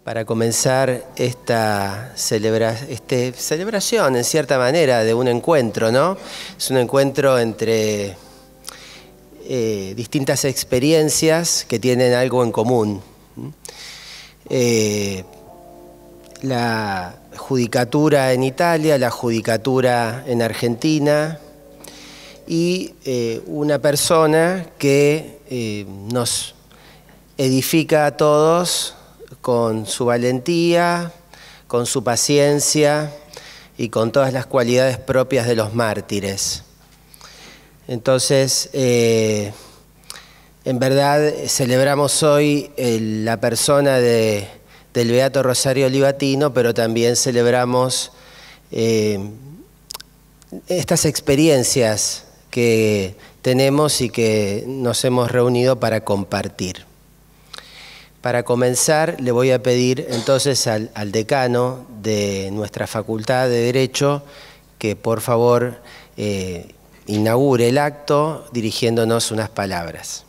Para comenzar esta celebración, en cierta manera, de un encuentro, ¿no? Es un encuentro entre distintas experiencias que tienen algo en común. La judicatura en Italia, la judicatura en Argentina y una persona que nos edifica a todos con su valentía, con su paciencia y con todas las cualidades propias de los mártires. Entonces, en verdad, celebramos hoy la persona del Beato Rosario Livatino, pero también celebramos estas experiencias que tenemos y que nos hemos reunido para compartir. Para comenzar, le voy a pedir entonces al decano de nuestra Facultad de Derecho que por favor inaugure el acto dirigiéndonos unas palabras.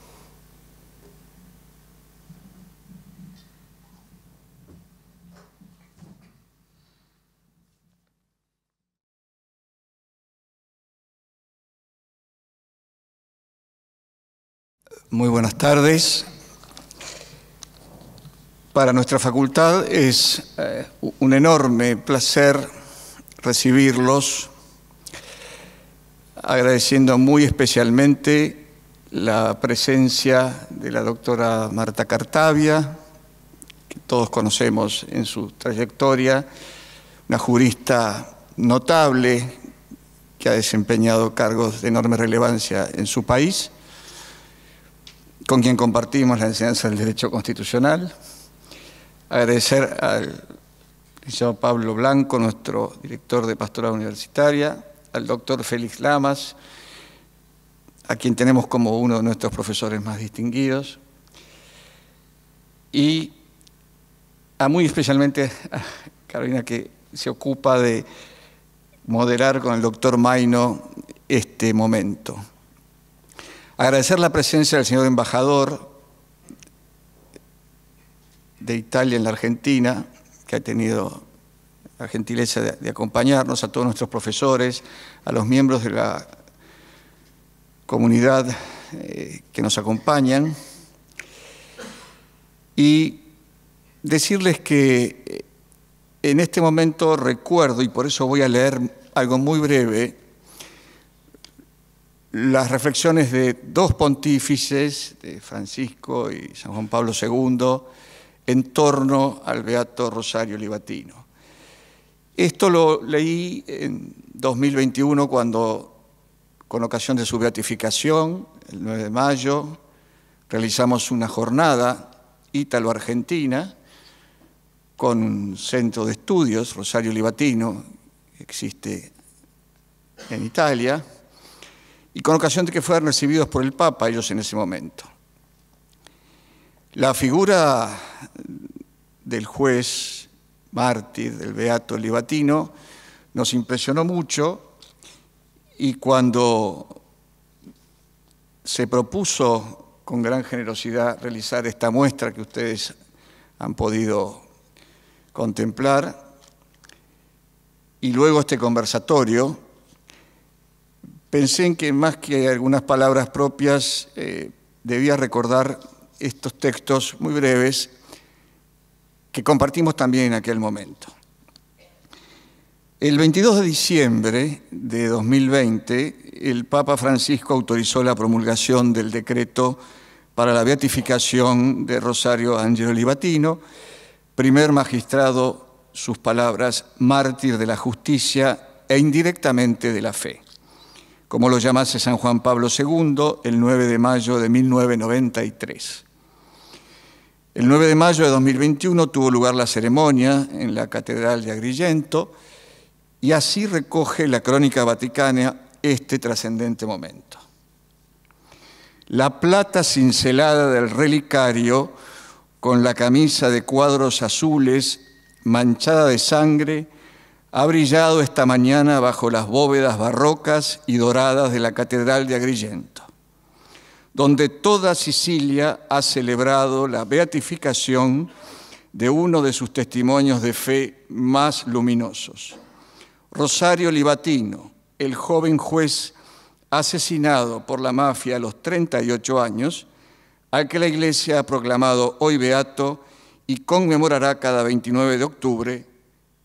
Muy buenas tardes. Para nuestra facultad es un enorme placer recibirlos, agradeciendo muy especialmente la presencia de la doctora Marta Cartabia, que todos conocemos en su trayectoria, una jurista notable que ha desempeñado cargos de enorme relevancia en su país, con quien compartimos la enseñanza del derecho constitucional. Agradecer al licenciado Pablo Blanco, nuestro director de Pastoral Universitaria, al doctor Félix Lamas, a quien tenemos como uno de nuestros profesores más distinguidos, y muy especialmente a Carolina, que se ocupa de moderar con el doctor Maino este momento. Agradecer la presencia del señor embajador de Italia en la Argentina, que ha tenido la gentileza de acompañarnos, a todos nuestros profesores, a los miembros de la comunidad que nos acompañan, y decirles que en este momento recuerdo, y por eso voy a leer algo muy breve, las reflexiones de dos pontífices, de Francisco y San Juan Pablo II, en torno al Beato Rosario Livatino. Esto lo leí en 2021 cuando, con ocasión de su beatificación, el 9 de mayo, realizamos una jornada ítalo-argentina con un centro de estudios, Rosario Livatino, que existe en Italia, y con ocasión de que fueran recibidos por el Papa, ellos en ese momento. La figura del juez mártir, del Beato Livatino, nos impresionó mucho, y cuando se propuso con gran generosidad realizar esta muestra que ustedes han podido contemplar, y luego este conversatorio, pensé en que más que algunas palabras propias debía recordar estos textos muy breves que compartimos también en aquel momento. El 22 de diciembre de 2020, el Papa Francisco autorizó la promulgación del decreto para la beatificación de Rosario Angelo Livatino, primer magistrado, sus palabras, mártir de la justicia e indirectamente de la fe, como lo llamase San Juan Pablo II el 9 de mayo de 1993. El 9 de mayo de 2021 tuvo lugar la ceremonia en la Catedral de Agrigento, y así recoge la Crónica Vaticana este trascendente momento. La plata cincelada del relicario, con la camisa de cuadros azules manchada de sangre, ha brillado esta mañana bajo las bóvedas barrocas y doradas de la Catedral de Agrigento, donde toda Sicilia ha celebrado la beatificación de uno de sus testimonios de fe más luminosos. Rosario Livatino, el joven juez asesinado por la mafia a los 38 años, al que la Iglesia ha proclamado hoy beato y conmemorará cada 29 de octubre,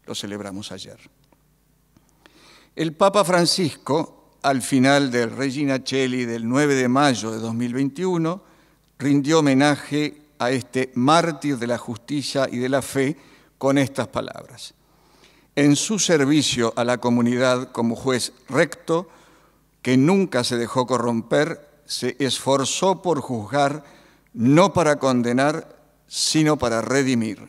lo celebramos ayer. El Papa Francisco, al final del Regina Coeli del 9 de mayo de 2021, rindió homenaje a este mártir de la justicia y de la fe con estas palabras: en su servicio a la comunidad como juez recto, que nunca se dejó corromper, se esforzó por juzgar, no para condenar, sino para redimir.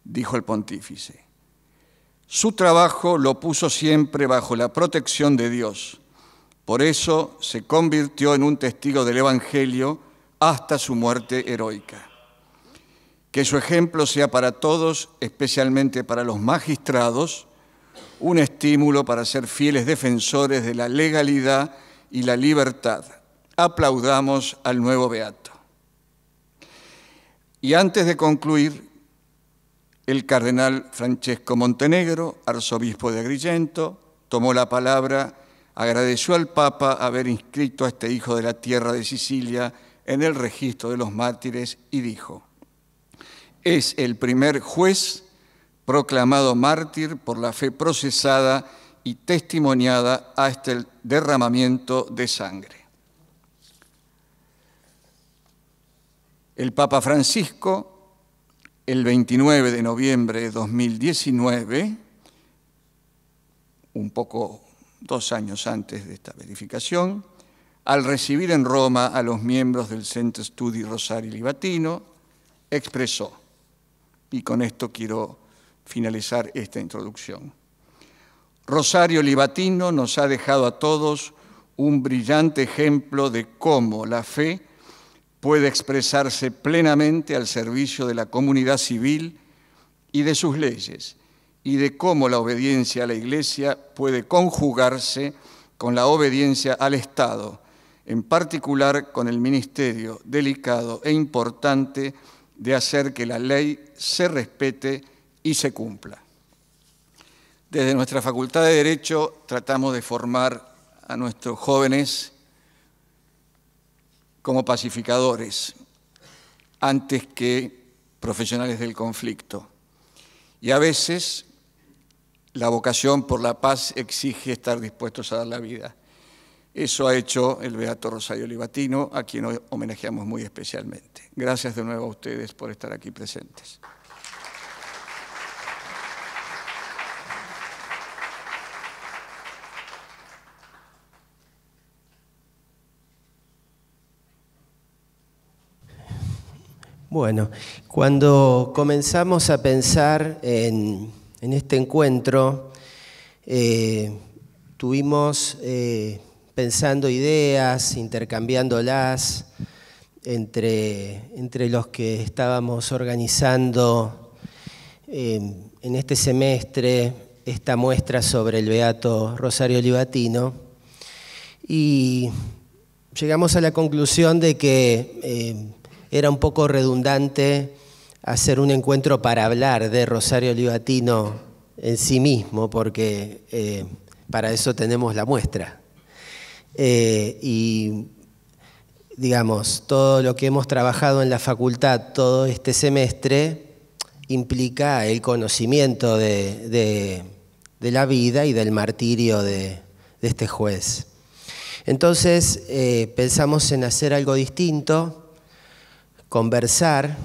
Dijo el pontífice. Su trabajo lo puso siempre bajo la protección de Dios. Por eso se convirtió en un testigo del Evangelio hasta su muerte heroica. Que su ejemplo sea para todos, especialmente para los magistrados, un estímulo para ser fieles defensores de la legalidad y la libertad. Aplaudamos al nuevo beato. Y antes de concluir, el cardenal Francesco Montenegro, arzobispo de Agrigento, tomó la palabra, agradeció al Papa haber inscrito a este hijo de la tierra de Sicilia en el registro de los mártires y dijo: es el primer juez proclamado mártir por la fe procesada y testimoniada hasta el derramamiento de sangre. El Papa Francisco, el 29 de noviembre de 2019, un poco 2 años antes de esta verificación, al recibir en Roma a los miembros del Centro Studi Rosario Livatino, expresó, y con esto quiero finalizar esta introducción: Rosario Livatino nos ha dejado a todos un brillante ejemplo de cómo la fe puede expresarse plenamente al servicio de la comunidad civil y de sus leyes, y de cómo la obediencia a la Iglesia puede conjugarse con la obediencia al Estado, en particular con el ministerio delicado e importante de hacer que la ley se respete y se cumpla. Desde nuestra Facultad de Derecho tratamos de formar a nuestros jóvenes como pacificadores, antes que profesionales del conflicto. Y a veces la vocación por la paz exige estar dispuestos a dar la vida. Eso ha hecho el beato Rosario Livatino, a quien hoy homenajeamos muy especialmente. Gracias de nuevo a ustedes por estar aquí presentes. Bueno, cuando comenzamos a pensar en este encuentro, tuvimos pensando ideas, intercambiándolas entre los que estábamos organizando en este semestre esta muestra sobre el beato Rosario Livatino, y llegamos a la conclusión de que era un poco redundante hacer un encuentro para hablar de Rosario Livatino en sí mismo, porque para eso tenemos la muestra. Y digamos, todo lo que hemos trabajado en la facultad todo este semestre implica el conocimiento de la vida y del martirio de este juez. Entonces pensamos en hacer algo distinto, conversar,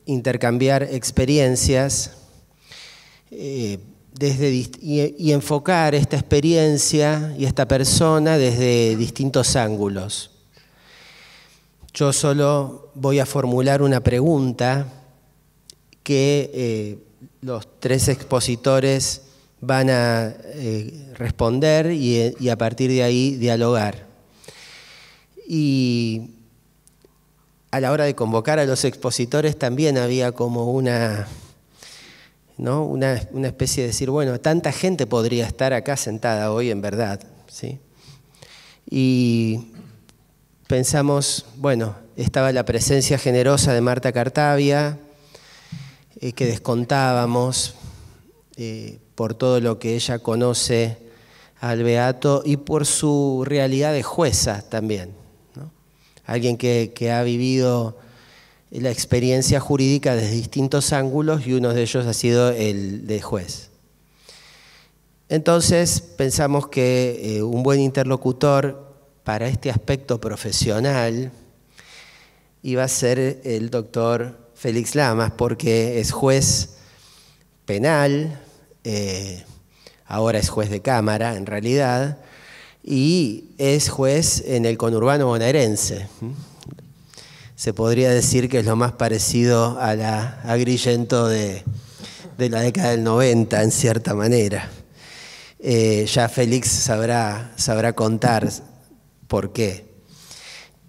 intercambiar experiencias y enfocar esta experiencia y esta persona desde distintos ángulos. Yo solo voy a formular una pregunta que los 3 expositores van a responder y a partir de ahí dialogar. Y a la hora de convocar a los expositores también había como una especie de decir, bueno, tanta gente podría estar acá sentada hoy en verdad, ¿sí? Y pensamos, bueno, estaba la presencia generosa de Marta Cartabia, que descontábamos por todo lo que ella conoce al beato y por su realidad de jueza también, ¿no? Alguien que ha vivido la experiencia jurídica desde distintos ángulos y uno de ellos ha sido el de juez. Entonces pensamos que un buen interlocutor para este aspecto profesional iba a ser el doctor Félix Lamas, porque es juez penal, ahora es juez de cámara en realidad, y es juez en el conurbano bonaerense. Se podría decir que es lo más parecido a la Agrigento de la década del 90, en cierta manera. Ya Félix sabrá contar por qué.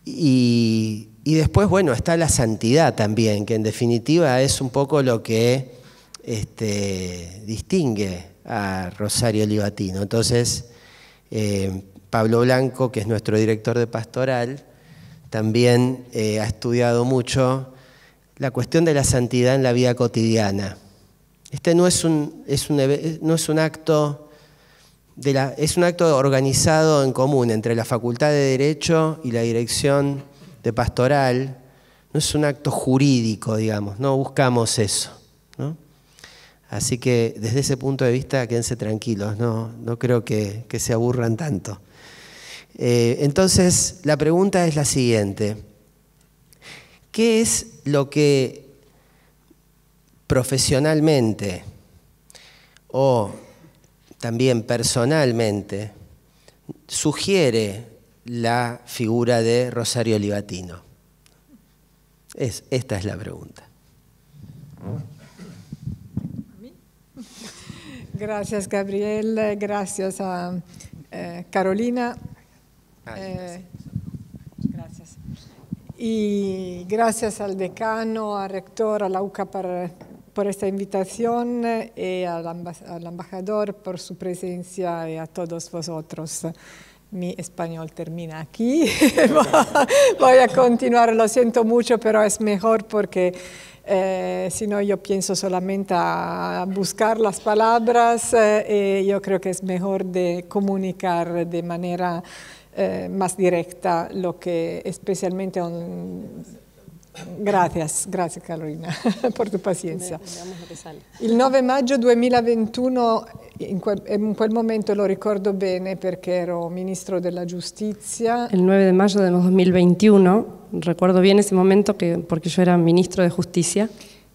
Y después, bueno, está la santidad también, que en definitiva es un poco lo que distingue a Rosario Livatino. Entonces, Pablo Blanco, que es nuestro director de pastoral, también ha estudiado mucho la cuestión de la santidad en la vida cotidiana. No es un acto es un acto organizado en común entre la Facultad de Derecho y la Dirección de Pastoral. No es un acto jurídico, digamos, no buscamos eso, ¿no? Así que desde ese punto de vista quédense tranquilos, no creo que se aburran tanto. Entonces la pregunta es la siguiente: ¿qué es lo que profesionalmente o también personalmente sugiere la figura de Rosario Livatino? Esta es la pregunta. Gracias, Gabriel. Gracias a Carolina. Gracias. Y gracias al decano, al rector, a la UCA por esta invitación y al embajador por su presencia y a todos vosotros. Mi español termina aquí. Voy a continuar, lo siento mucho, pero es mejor porque si no yo pienso solamente a buscar las palabras y yo creo que es mejor de comunicar de manera más directa lo que especialmente... Gracias Carolina por tu paciencia. Il 9 maggio 2021, in quel momento lo ricordo bene perché ero ministro della giustizia. El 9 de mayo de 2021, recuerdo bien ese momento porque yo era ministro de Justicia.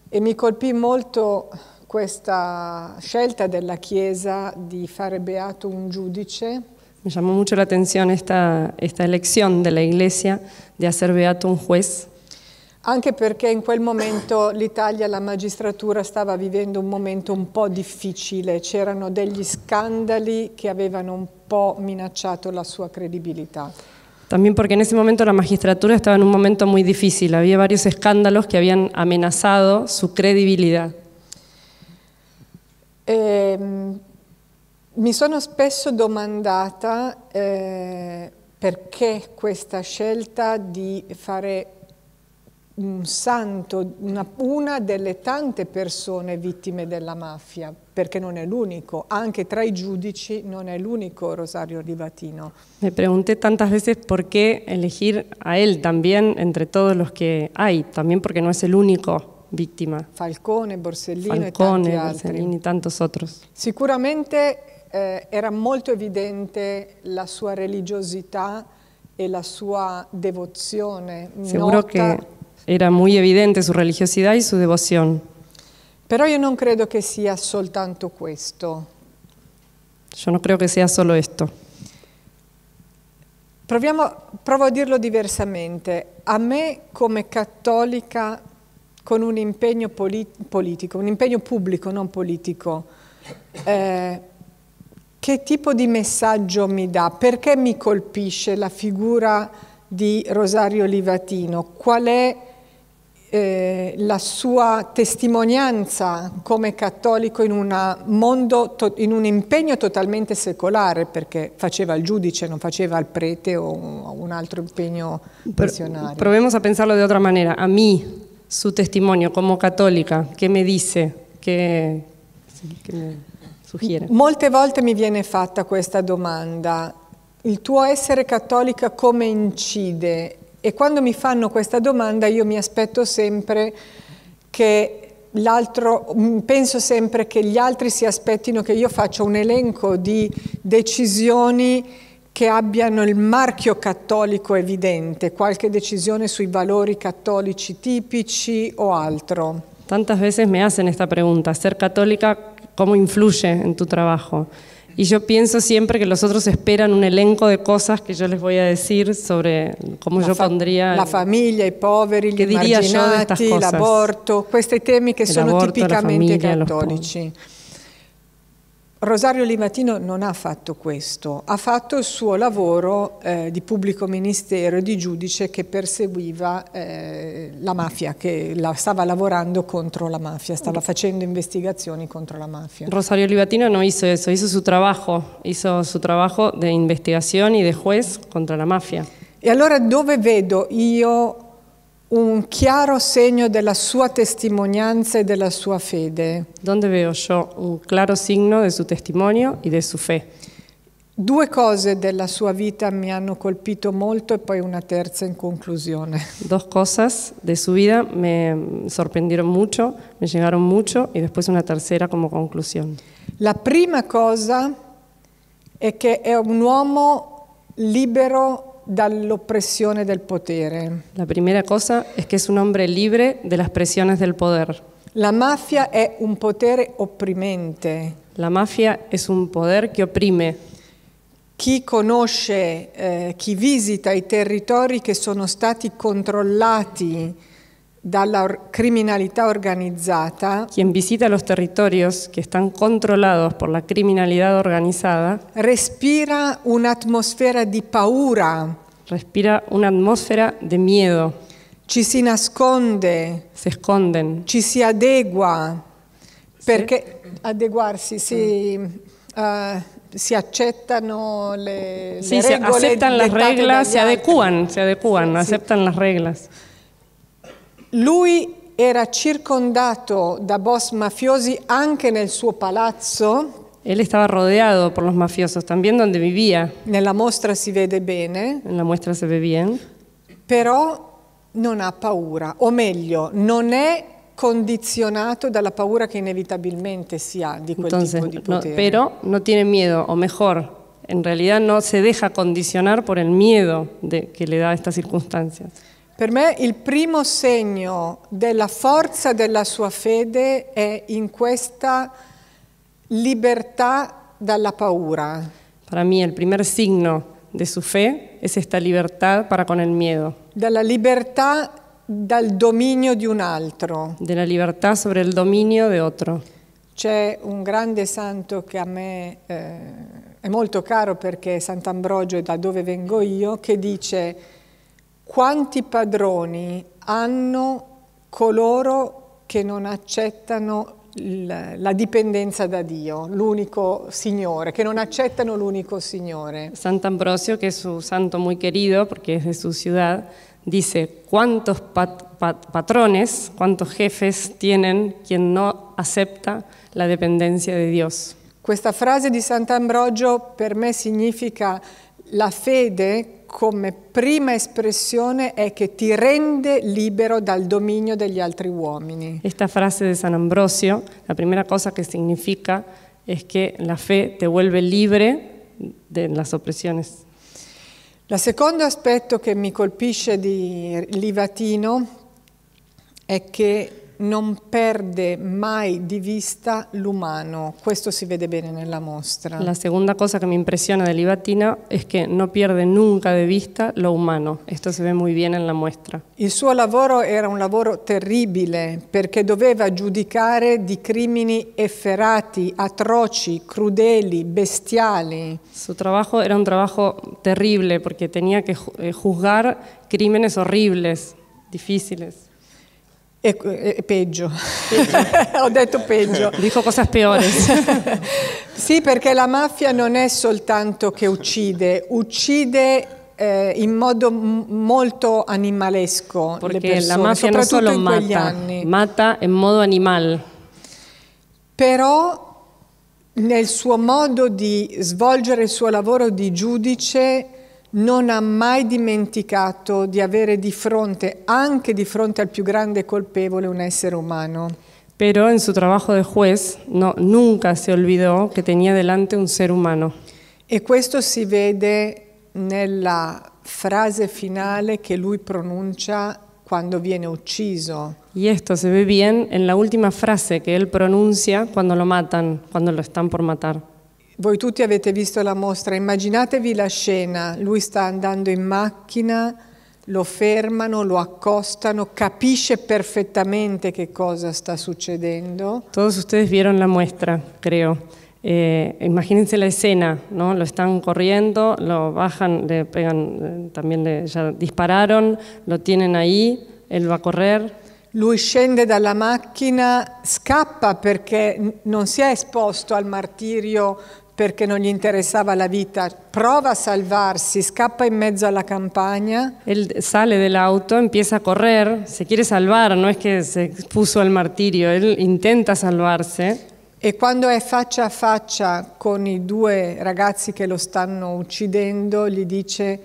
E mi colpì molto questa scelta della Chiesa di fare beato un giudice. Me llamó mucho la atención esta elección de la Iglesia de hacer beato un juez. Anche perché in quel momento l'Italia, la magistratura stava vivendo un momento un po' difficile, c'erano degli scandali che avevano un po' minacciato la sua credibilità. También porque en ese momento la magistratura estaba en un momento muy difícil, había varios escándalos que habían amenazado su credibilidad. Mi sono spesso domandata perché questa scelta di fare un santo, una delle tante persone vittime della mafia, perché non è l'unico, anche tra i giudici non è l'unico Rosario Livatino. Me pregunté tantas veces por qué elegir a él también entre todos los que hay, también porque no es el único víctima. Falcone, Borsellino e tanti altri. y tantos otros. Sicuramente era molto evidente la sua religiosità e la sua devozione. Seguro que era muy evidente su religiosidad y su devoción. Però io non credo che sia soltanto questo. Yo no creo que sea solo esto. Provo a dirlo diversamente. A me come cattolica con un impegno politico, un impegno pubblico, non politico, che tipo di messaggio mi dà? Perché mi colpisce la figura di Rosario Livatino? Qual è la sua testimonianza come cattolico in un impegno totalmente secolare, perché faceva il giudice, non faceva il prete o un altro impegno missionario. Provemos a pensarlo de otra manera. A mí, su testimonio como católica, ¿qué me dice? ¿Qué me sugiere? Molte volte mi viene fatta questa domanda: il tuo essere cattolica come incide? E quando mi fanno questa domanda io mi aspetto sempre che penso sempre che gli altri si aspettino che io faccia un elenco di decisioni che abbiano il marchio cattolico evidente, qualche decisione sui valori cattolici tipici o altro. Tantas veces me hacen esta pregunta: ser católica, ¿cómo influye en tu trabajo? Y yo pienso siempre que los otros esperan un elenco de cosas que yo les voy a decir sobre cómo yo pondría... La famiglia, i poveri, gli emarginati, l'aborto, questi temi che sono tipicamente cattolici. Rosario Livatino non ha fatto questo, ha fatto il suo lavoro di pubblico ministero e di giudice che perseguiva la mafia, che stava lavorando contro la mafia, stava facendo investigazioni contro la mafia. Rosario Livatino no hizo eso, hizo su trabajo de investigación y de juez contra la mafia. E allora dove vedo io un chiaro segno della sua testimonianza e della sua fede? ¿Dónde veo yo un claro signo de su testimonio y de su fe? Due cose della sua vita mi hanno colpito molto e poi una terza in conclusione. Dos cosas de su vida me sorprendieron mucho, me llegaron mucho, y después una tercera como conclusión. La prima cosa è che è un uomo libero dall'oppressione del potere. La primera cosa es que es un hombre libre de las presiones del poder. La mafia è un potere opprimente. La mafia es un poder que oprime. Chi conosce, chi visita i territori che sono stati controllati dalla criminalità organizzata, quien visita los territorios que están controlados por la criminalidad organizada, respira un'atmosfera di paura, respira una atmósfera de miedo, ci si nasconde, se esconden, ci si adegua, perché adeguarsi si accettano le regole, aceptan las reglas, se adecúan, sì. aceptan las reglas. Lui era circondato da boss mafiosi anche nel suo palazzo. Él estaba rodeado por los mafiosos, también donde vivía. Nella mostra si vede bene. En la muestra se ve bien. Però non ha paura, o meglio, non è condizionato dalla paura che inevitabilmente si ha di quel tipo di potere. Pero no tiene miedo, o mejor, en realidad no se deja condicionar por el miedo que le da estas circunstancias. Per me il primo segno della forza della sua fede è in questa libertà dalla paura. Para mí el primer signo de su fe es esta libertad para con el miedo. Dalla libertà dal dominio di un altro. De la libertad sobre el dominio de otro. C'è un grande santo che a me è molto caro perché è Sant'Ambrogio, da dove vengo io, che dice: quanti padroni hanno coloro che non accettano la dipendenza da Dio, l'unico Signore, che non accettano l'unico Signore. Sant'Ambrosio, que es un santo muy querido porque es de su ciudad, dice: ¿cuántos patrones, cuántos jefes tienen quien no acepta la dependencia de Dios? Questa frase di Sant'Ambrogio per me significa la fede come prima espressione è che ti rende libero dal dominio degli altri uomini. Esta frase de San Ambrosio, la primera cosa que significa es que la fe te vuelve libre de las opresiones. Il secondo aspetto che mi colpisce di Livatino è che non perde mai di vista l'umano. Questo si vede bene nella mostra. La segunda cosa que me impresiona de Livatino es que no pierde nunca de vista lo humano. Esto se ve muy bien en la muestra. Il suo lavoro era un lavoro terribile perché doveva giudicare di crimini efferati, atroci, crudeli, bestiali. Su trabajo era un trabajo terrible porque tenía que juzgar crímenes horribles, difíciles. Peggio. Ho detto peggio. Dijo cosas peores. Sì, perché la mafia non è soltanto che uccide in modo molto animalesco le Porque persone, la mafia no soprattutto solo in quegli mata, anni. mata en modo animal. Però nel suo modo di svolgere il suo lavoro di giudice non ha mai dimenticato di avere di fronte, anche di fronte al più grande colpevole, un essere umano. Pero en su trabajo de juez nunca se olvidó que tenía delante un ser humano. E questo si vede nella frase finale che lui pronuncia quando viene ucciso. Y esto se ve bien en la última frase que él pronuncia cuando lo matan, cuando lo están por matar. Voi tutti avete visto la mostra, immaginatevi la scena, lui sta andando in macchina, lo fermano, lo accostano, capisce perfettamente che cosa sta succedendo. Todos ustedes vieron la muestra, creo. Imagínense la escena, ¿no? Lo están corriendo, lo bajan, le pegan, ya dispararon, lo tienen ahí, él va a correr. Lui scende dalla macchina, scappa perché non si è esposto al martirio perché non gli interessava la vita, prova a salvarsi, scappa in mezzo alla campagna. Él sale del auto, empieza a correr, se quiere salvar, no es que se expuso al martirio, él intenta salvarse. E quando è faccia a faccia con i due ragazzi che lo stanno uccidendo, gli dice: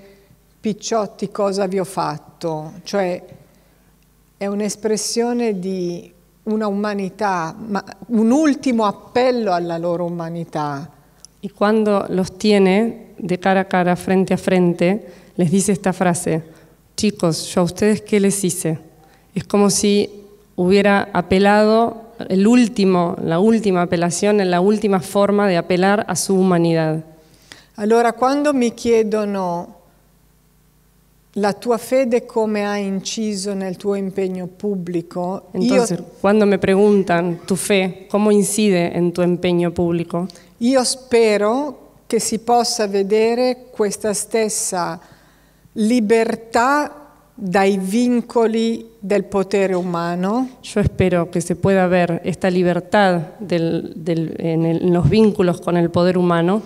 picciotti, cosa vi ho fatto? Cioè è un'espressione di una umanità, ma un ultimo appello alla loro umanità. Y cuando los tiene de cara a cara, frente a frente, les dice esta frase: chicos, ¿yo a ustedes qué les hice? Es como si hubiera apelado la última apelazione, la última forma de apelar a su humanidad. Allora, quando mi chiedono la tua fede come ha inciso nel tuo impegno pubblico, Entonces, cuando me preguntan tu fe, ¿cómo incide en tu empeño público? io spero che si possa vedere questa stessa libertà dai vincoli del potere umano. Yo espero que se pueda ver esta libertad en los vínculos con el poder humano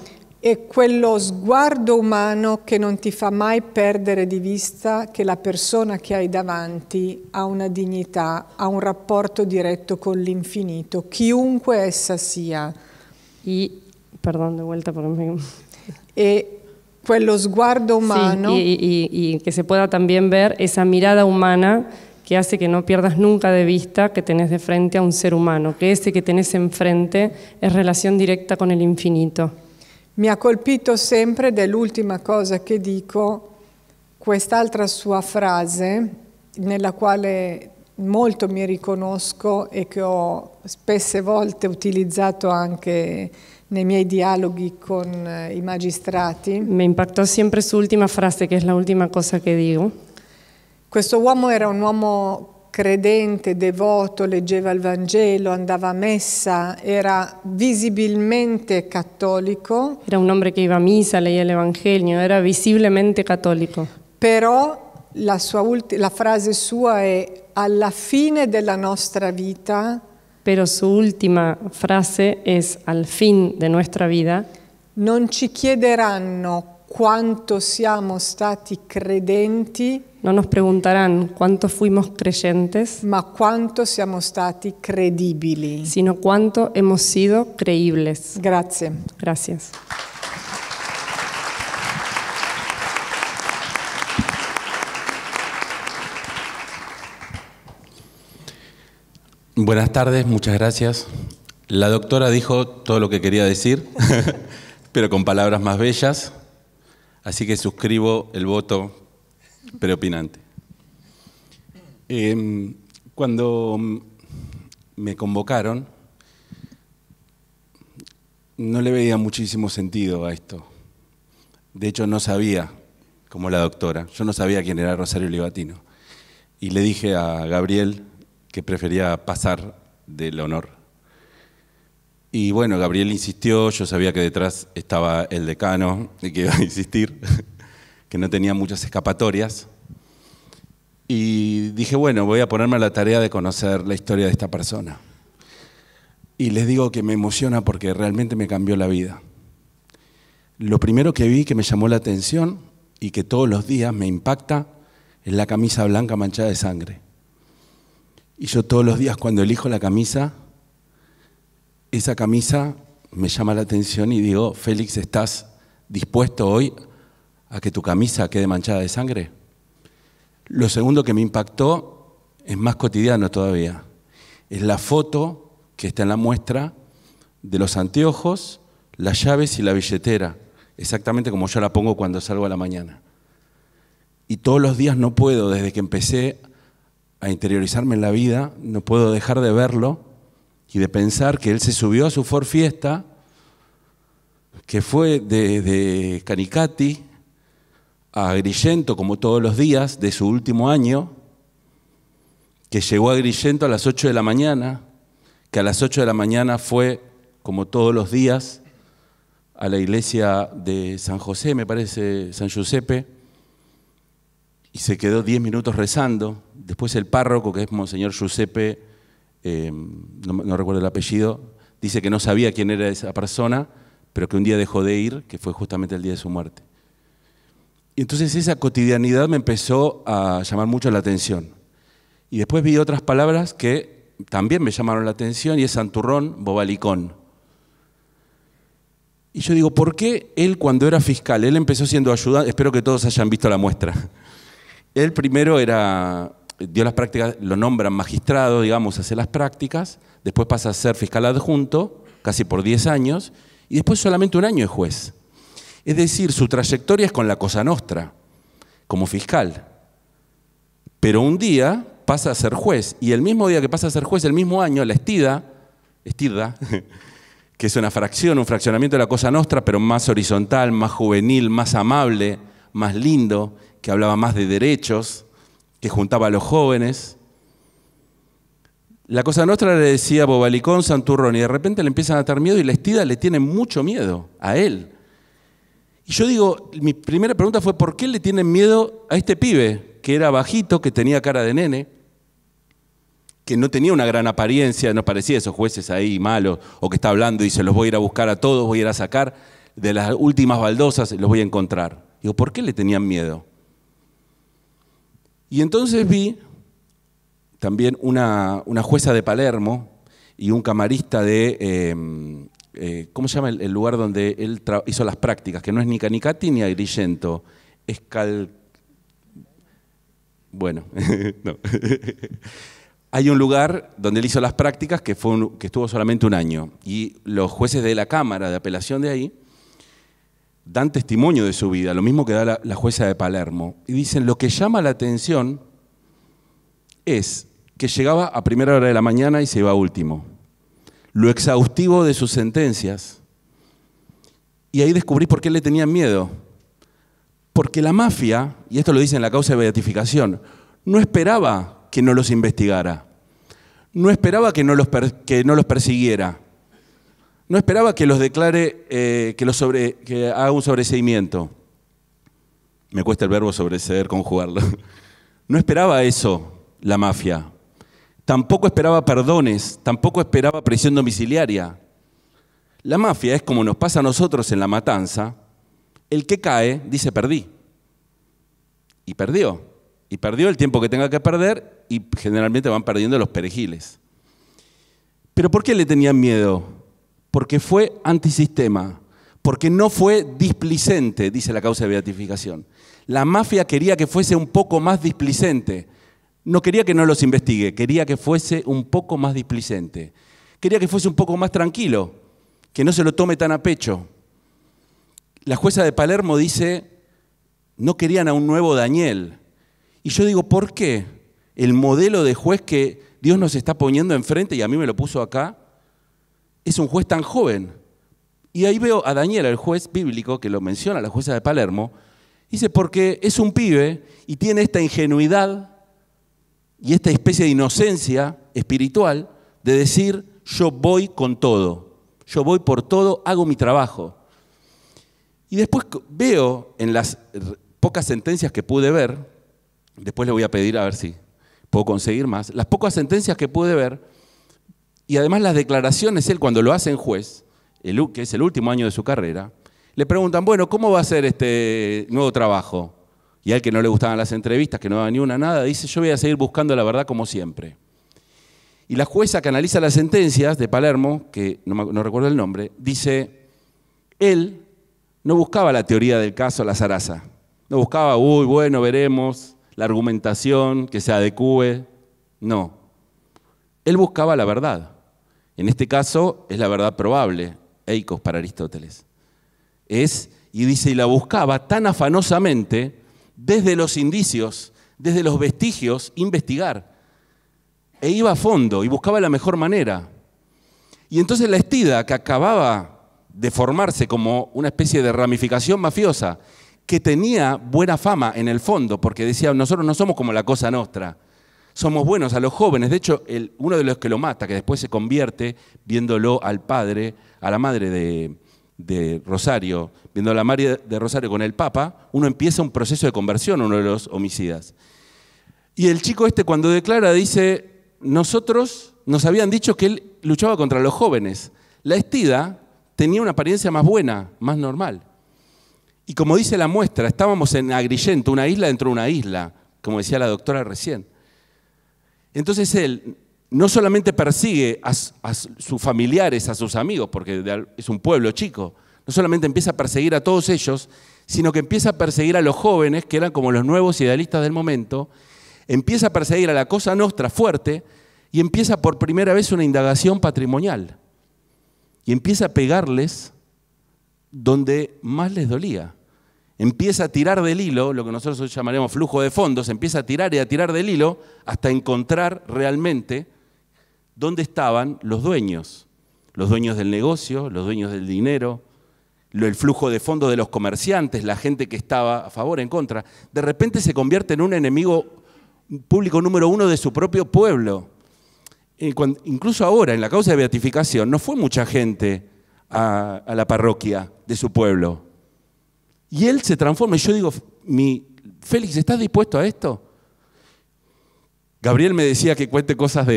E quello sguardo umano che non ti fa mai perdere di vista che la persona che hai davanti ha una dignità, ha un rapporto diretto con l'infinito, chiunque essa sia. Perdón, de vuelta porque me... E quello sguardo umano... Sí, y que se pueda también ver esa mirada humana que hace que no pierdas nunca de vista que tenés de frente a un ser humano, que ese que tenés enfrente es relación directa con el infinito. Mi ha colpito sempre, ed è l'ultima cosa che dico, quest'altra sua frase, nella quale molto mi riconosco e che ho spesse volte utilizzato anche nei miei dialoghi con i magistrati. Me impactó siempre su última frase, que es la última cosa que digo. Questo uomo era un uomo credente, devoto, leggeva il Vangelo, andava a messa, era visibilmente cattolico. Era un hombre que iba a misa, leía el Evangelio, era visiblemente católico. Però la frase sua è: alla fine della nostra vita, pero su última frase es: al fin de nuestra vida, non ci chiederanno quanto siamo stati credenti, no nos preguntarán cuánto fuimos creyentes, ma quanto siamo stati credibili. sino cuánto hemos sido creíbles. Grazie. Gracias. Buenas tardes, muchas gracias. La doctora dijo todo lo que quería decir, pero con palabras más bellas, así que suscribo el voto preopinante. Cuando me convocaron, no le veía muchísimo sentido a esto. De hecho, no sabía, como la doctora, yo no sabía quién era Rosario Livatino. Y le dije a Gabriel que prefería pasar del honor. Y bueno, Gabriel insistió, yo sabía que detrás estaba el decano y que iba a insistir, que no tenía muchas escapatorias. Y dije, bueno, voy a ponerme a la tarea de conocer la historia de esta persona. Y les digo que me emociona porque realmente me cambió la vida. Lo primero que vi que me llamó la atención y que todos los días me impacta es la camisa blanca manchada de sangre. Y yo todos los días cuando elijo la camisa, esa camisa me llama la atención y digo, Félix, ¿estás dispuesto hoy a que tu camisa quede manchada de sangre? Lo segundo que me impactó es más cotidiano todavía. Es la foto que está en la muestra de los anteojos, las llaves y la billetera, exactamente como yo la pongo cuando salgo a la mañana. Y todos los días no puedo, desde que empecé a interiorizarme en la vida, no puedo dejar de verlo y de pensar que él se subió a su Ford Fiesta, que fue de Canicattì a Agrigento, como todos los días de su último año, que llegó a Agrigento a las 8 de la mañana, que a las 8 de la mañana fue, como todos los días, a la iglesia de San José, me parece, San Giuseppe, y se quedó 10 minutos rezando. Después el párroco, que es Monseñor Giuseppe, no recuerdo el apellido, dice que no sabía quién era esa persona, pero que un día dejó de ir, que fue justamente el día de su muerte. Y entonces esa cotidianidad me empezó a llamar mucho la atención. Y después vi otras palabras que también me llamaron la atención, y es santurrón, bobalicón. Y yo digo, ¿por qué él cuando era fiscal? Él empezó siendo ayudante, espero que todos hayan visto la muestra. Él primero dio las prácticas, lo nombran magistrado, digamos, hace las prácticas, después pasa a ser fiscal adjunto, casi por 10 años, y después solamente un año es juez. Es decir, su trayectoria es con la Cosa Nostra, como fiscal. Pero un día pasa a ser juez, y el mismo día que pasa a ser juez, el mismo año, la Estirda, que es una fracción, un fraccionamiento de la Cosa Nostra, pero más horizontal, más juvenil, más amable, más lindo, que hablaba más de derechos, que juntaba a los jóvenes. La Cosa Nostra le decía bobalicón, santurrón, y de repente le empiezan a tener miedo, y la Estirda le tiene mucho miedo a él. Y yo digo, mi primera pregunta fue, ¿por qué le tienen miedo a este pibe? Que era bajito, que tenía cara de nene, que no tenía una gran apariencia, no parecía esos jueces ahí malos, o que está hablando y dice, los voy a ir a buscar a todos, voy a ir a sacar de las últimas baldosas, los voy a encontrar. Digo, ¿por qué le tenían miedo? Y entonces vi también una jueza de Palermo y un camarista de, ¿cómo se llama el lugar donde él hizo las prácticas? Que no es ni Canicattì ni Agrigento, es Bueno, no. Hay un lugar donde él hizo las prácticas que estuvo solamente un año, y los jueces de la Cámara de Apelación de ahí dan testimonio de su vida, lo mismo que da la jueza de Palermo, y dicen, lo que llama la atención es que llegaba a primera hora de la mañana y se iba a último, lo exhaustivo de sus sentencias, y ahí descubrí por qué le tenían miedo, porque la mafia, y esto lo dice en la causa de beatificación, no esperaba que no los investigara, no esperaba que no los persiguiera, no esperaba que los declare, que haga un sobreseimiento. Me cuesta el verbo sobreseer, conjugarlo. No esperaba eso la mafia. Tampoco esperaba perdones, tampoco esperaba prisión domiciliaria. La mafia es como nos pasa a nosotros en la matanza. El que cae dice perdí. Y perdió. Y perdió el tiempo que tenga que perder, y generalmente van perdiendo los perejiles. ¿Pero por qué le tenían miedo? Porque fue antisistema, porque no fue displicente, dice la causa de beatificación. La mafia quería que fuese un poco más displicente. No quería que no los investigue, quería que fuese un poco más displicente. Quería que fuese un poco más tranquilo, que no se lo tome tan a pecho. La jueza de Palermo dice, no querían a un nuevo Daniel. Y yo digo, ¿por qué el modelo de juez que Dios nos está poniendo enfrente, y a mí me lo puso acá, es un juez tan joven? Y ahí veo a Daniel, el juez bíblico, que lo menciona la jueza de Palermo, dice, porque es un pibe y tiene esta ingenuidad y esta especie de inocencia espiritual de decir, yo voy con todo, yo voy por todo, hago mi trabajo. Y después veo en las pocas sentencias que pude ver, Después le voy a pedir a ver si puedo conseguir más. Las pocas sentencias que pude ver, y además las declaraciones, él cuando lo hace en juez, que es el último año de su carrera, le preguntan, bueno, ¿cómo va a ser este nuevo trabajo? Y a él que no le gustaban las entrevistas, que no daba ni una nada, dice, yo voy a seguir buscando la verdad como siempre. Y la jueza que analiza las sentencias de Palermo, que no recuerdo el nombre, dice, él no buscaba la teoría del caso, la zaraza. No buscaba, uy, bueno, veremos, la argumentación, que se adecúe. No. Él buscaba la verdad. En este caso es la verdad probable, eikos para Aristóteles. Y dice, y la buscaba tan afanosamente, desde los indicios, desde los vestigios, investigar. E iba a fondo y buscaba la mejor manera. Y entonces la Estida, que acababa de formarse como una especie de ramificación mafiosa, que tenía buena fama en el fondo, porque decía, nosotros no somos como la Cosa Nostra, somos buenos a los jóvenes. De hecho, uno de los que lo mata, que después se convierte, viéndolo al padre, a la madre de Rosario, viendo a la madre de Rosario con el Papa, uno empieza un proceso de conversión, uno de los homicidas. Y el chico este cuando declara dice, nosotros nos habían dicho que él luchaba contra los jóvenes. La Estida tenía una apariencia más buena, más normal. Y como dice la muestra, estábamos en Agrigento, una isla dentro de una isla, como decía la doctora recién. Entonces él no solamente persigue a sus familiares, a sus amigos, porque es un pueblo chico, no solamente empieza a perseguir a todos ellos, sino que empieza a perseguir a los jóvenes, que eran como los nuevos idealistas del momento, empieza a perseguir a la Cosa Nostra fuerte y empieza por primera vez una indagación patrimonial. Y empieza a pegarles donde más les dolía. Empieza a tirar del hilo, lo que nosotros llamaremos flujo de fondos, empieza a tirar y a tirar del hilo hasta encontrar realmente dónde estaban los dueños del negocio, los dueños del dinero, el flujo de fondos de los comerciantes, la gente que estaba a favor, en contra. De repente se convierte en un enemigo público número uno de su propio pueblo. Incluso ahora, en la causa de beatificación, no fue mucha gente a la parroquia de su pueblo. Y él se transforma, y yo digo, Félix, ¿estás dispuesto a esto? Gabriel me decía que cuente cosas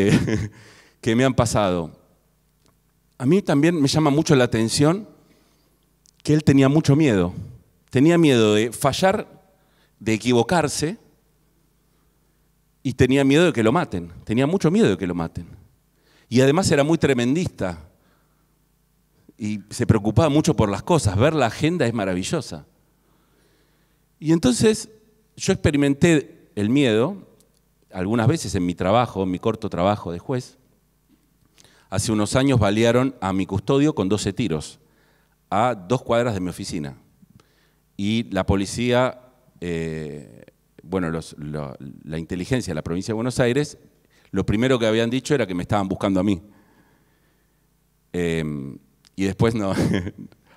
que me han pasado. A mí también me llama mucho la atención que él tenía mucho miedo. Tenía miedo de fallar, de equivocarse, y tenía miedo de que lo maten. Tenía mucho miedo de que lo maten. Y además era muy tremendista. Y se preocupaba mucho por las cosas. Ver la agenda es maravillosa. Y entonces yo experimenté el miedo algunas veces en mi trabajo, en mi corto trabajo de juez. Hace unos años balearon a mi custodio con 12 tiros a 2 cuadras de mi oficina. Y la policía, la inteligencia de la provincia de Buenos Aires, lo primero que habían dicho era que me estaban buscando a mí. Y después no,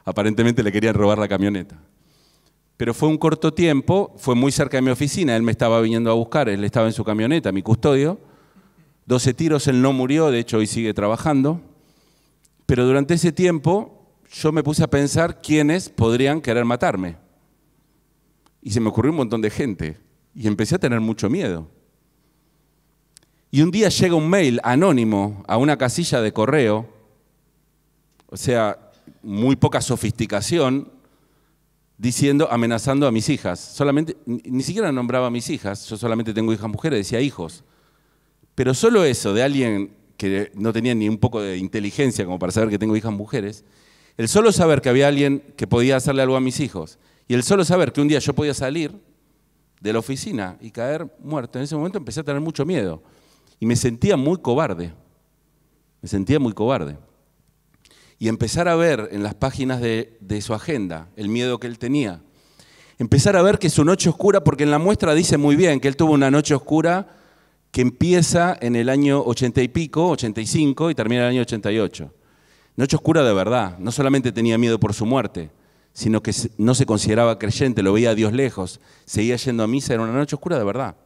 aparentemente le querían robar la camioneta. Pero fue un corto tiempo, fue muy cerca de mi oficina, él me estaba viniendo a buscar, él estaba en su camioneta, mi custodio. 12 tiros, él no murió, de hecho hoy sigue trabajando. Pero durante ese tiempo yo me puse a pensar quiénes podrían querer matarme. Y se me ocurrió un montón de gente. Y empecé a tener mucho miedo. Y un día llega un mail anónimo a una casilla de correo, o sea, muy poca sofisticación, amenazando a mis hijas. Solamente, ni siquiera nombraba a mis hijas, yo solamente tengo hijas mujeres, decía hijos. Pero solo eso, de alguien que no tenía ni un poco de inteligencia como para saber que tengo hijas mujeres, el solo saber que había alguien que podía hacerle algo a mis hijos, y el solo saber que un día yo podía salir de la oficina y caer muerto, en ese momento empecé a tener mucho miedo. Y me sentía muy cobarde. Y empezar a ver en las páginas de su agenda el miedo que él tenía. Empezar a ver que su noche oscura, porque en la muestra dice muy bien que él tuvo una noche oscura que empieza en el año 80 y pico, 85, y termina en el año 88. Noche oscura de verdad. No solamente tenía miedo por su muerte, sino que no se consideraba creyente, lo veía a Dios lejos, seguía yendo a misa, era una noche oscura de verdad.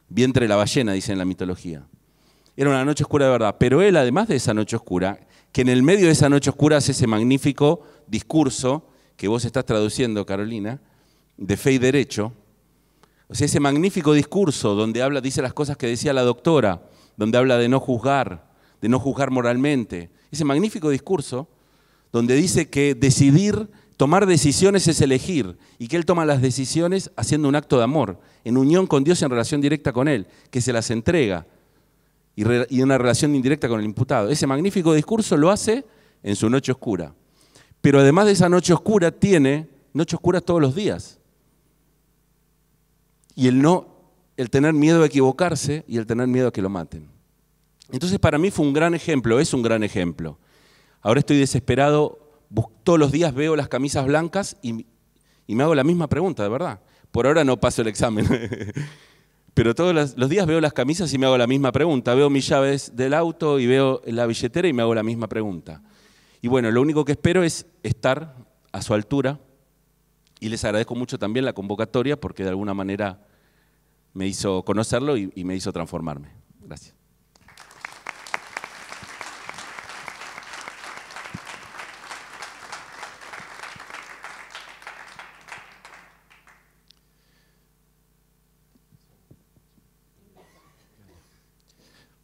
Vientre de la ballena, dice en la mitología. Era una noche oscura de verdad, pero él, además de esa noche oscura, que en el medio de esa noche oscura hace ese magnífico discurso que vos estás traduciendo, Carolina, de fe y derecho, O sea, ese magnífico discurso donde habla, dice las cosas que decía la doctora, donde habla de no juzgar moralmente. Ese magnífico discurso donde dice que tomar decisiones es elegir, y que él toma las decisiones haciendo un acto de amor, en unión con Dios y en relación directa con Él, que se las entrega, y una relación indirecta con el imputado. Ese magnífico discurso lo hace en su noche oscura. Pero además de esa noche oscura, tiene noche oscura todos los días. Y el tener miedo a equivocarse y el tener miedo a que lo maten. Entonces para mí fue un gran ejemplo, es un gran ejemplo. Ahora estoy desesperado, todos los días veo las camisas blancas y me hago la misma pregunta, de verdad. Por ahora no paso el examen, pero todos los días veo las camisas y me hago la misma pregunta. Veo mis llaves del auto y veo la billetera y me hago la misma pregunta. Y bueno, lo único que espero es estar a su altura, y les agradezco mucho también la convocatoria porque de alguna manera me hizo conocerlo y me hizo transformarme. Gracias.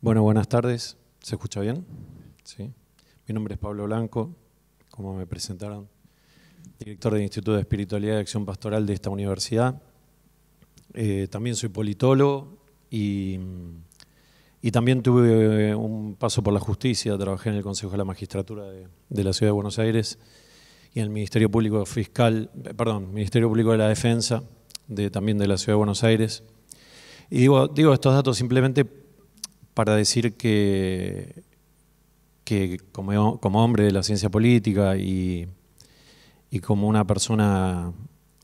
Bueno, buenas tardes. ¿Se escucha bien? Sí. Mi nombre es Pablo Blanco, como me presentaron, director del Instituto de Espiritualidad y Acción Pastoral de esta universidad. También soy politólogo y también tuve un paso por la justicia. Trabajé en el Consejo de la Magistratura de la Ciudad de Buenos Aires y en el Ministerio Público Ministerio Público de la Defensa también de la Ciudad de Buenos Aires. Y digo estos datos simplemente para decir que como hombre de la ciencia política y como una persona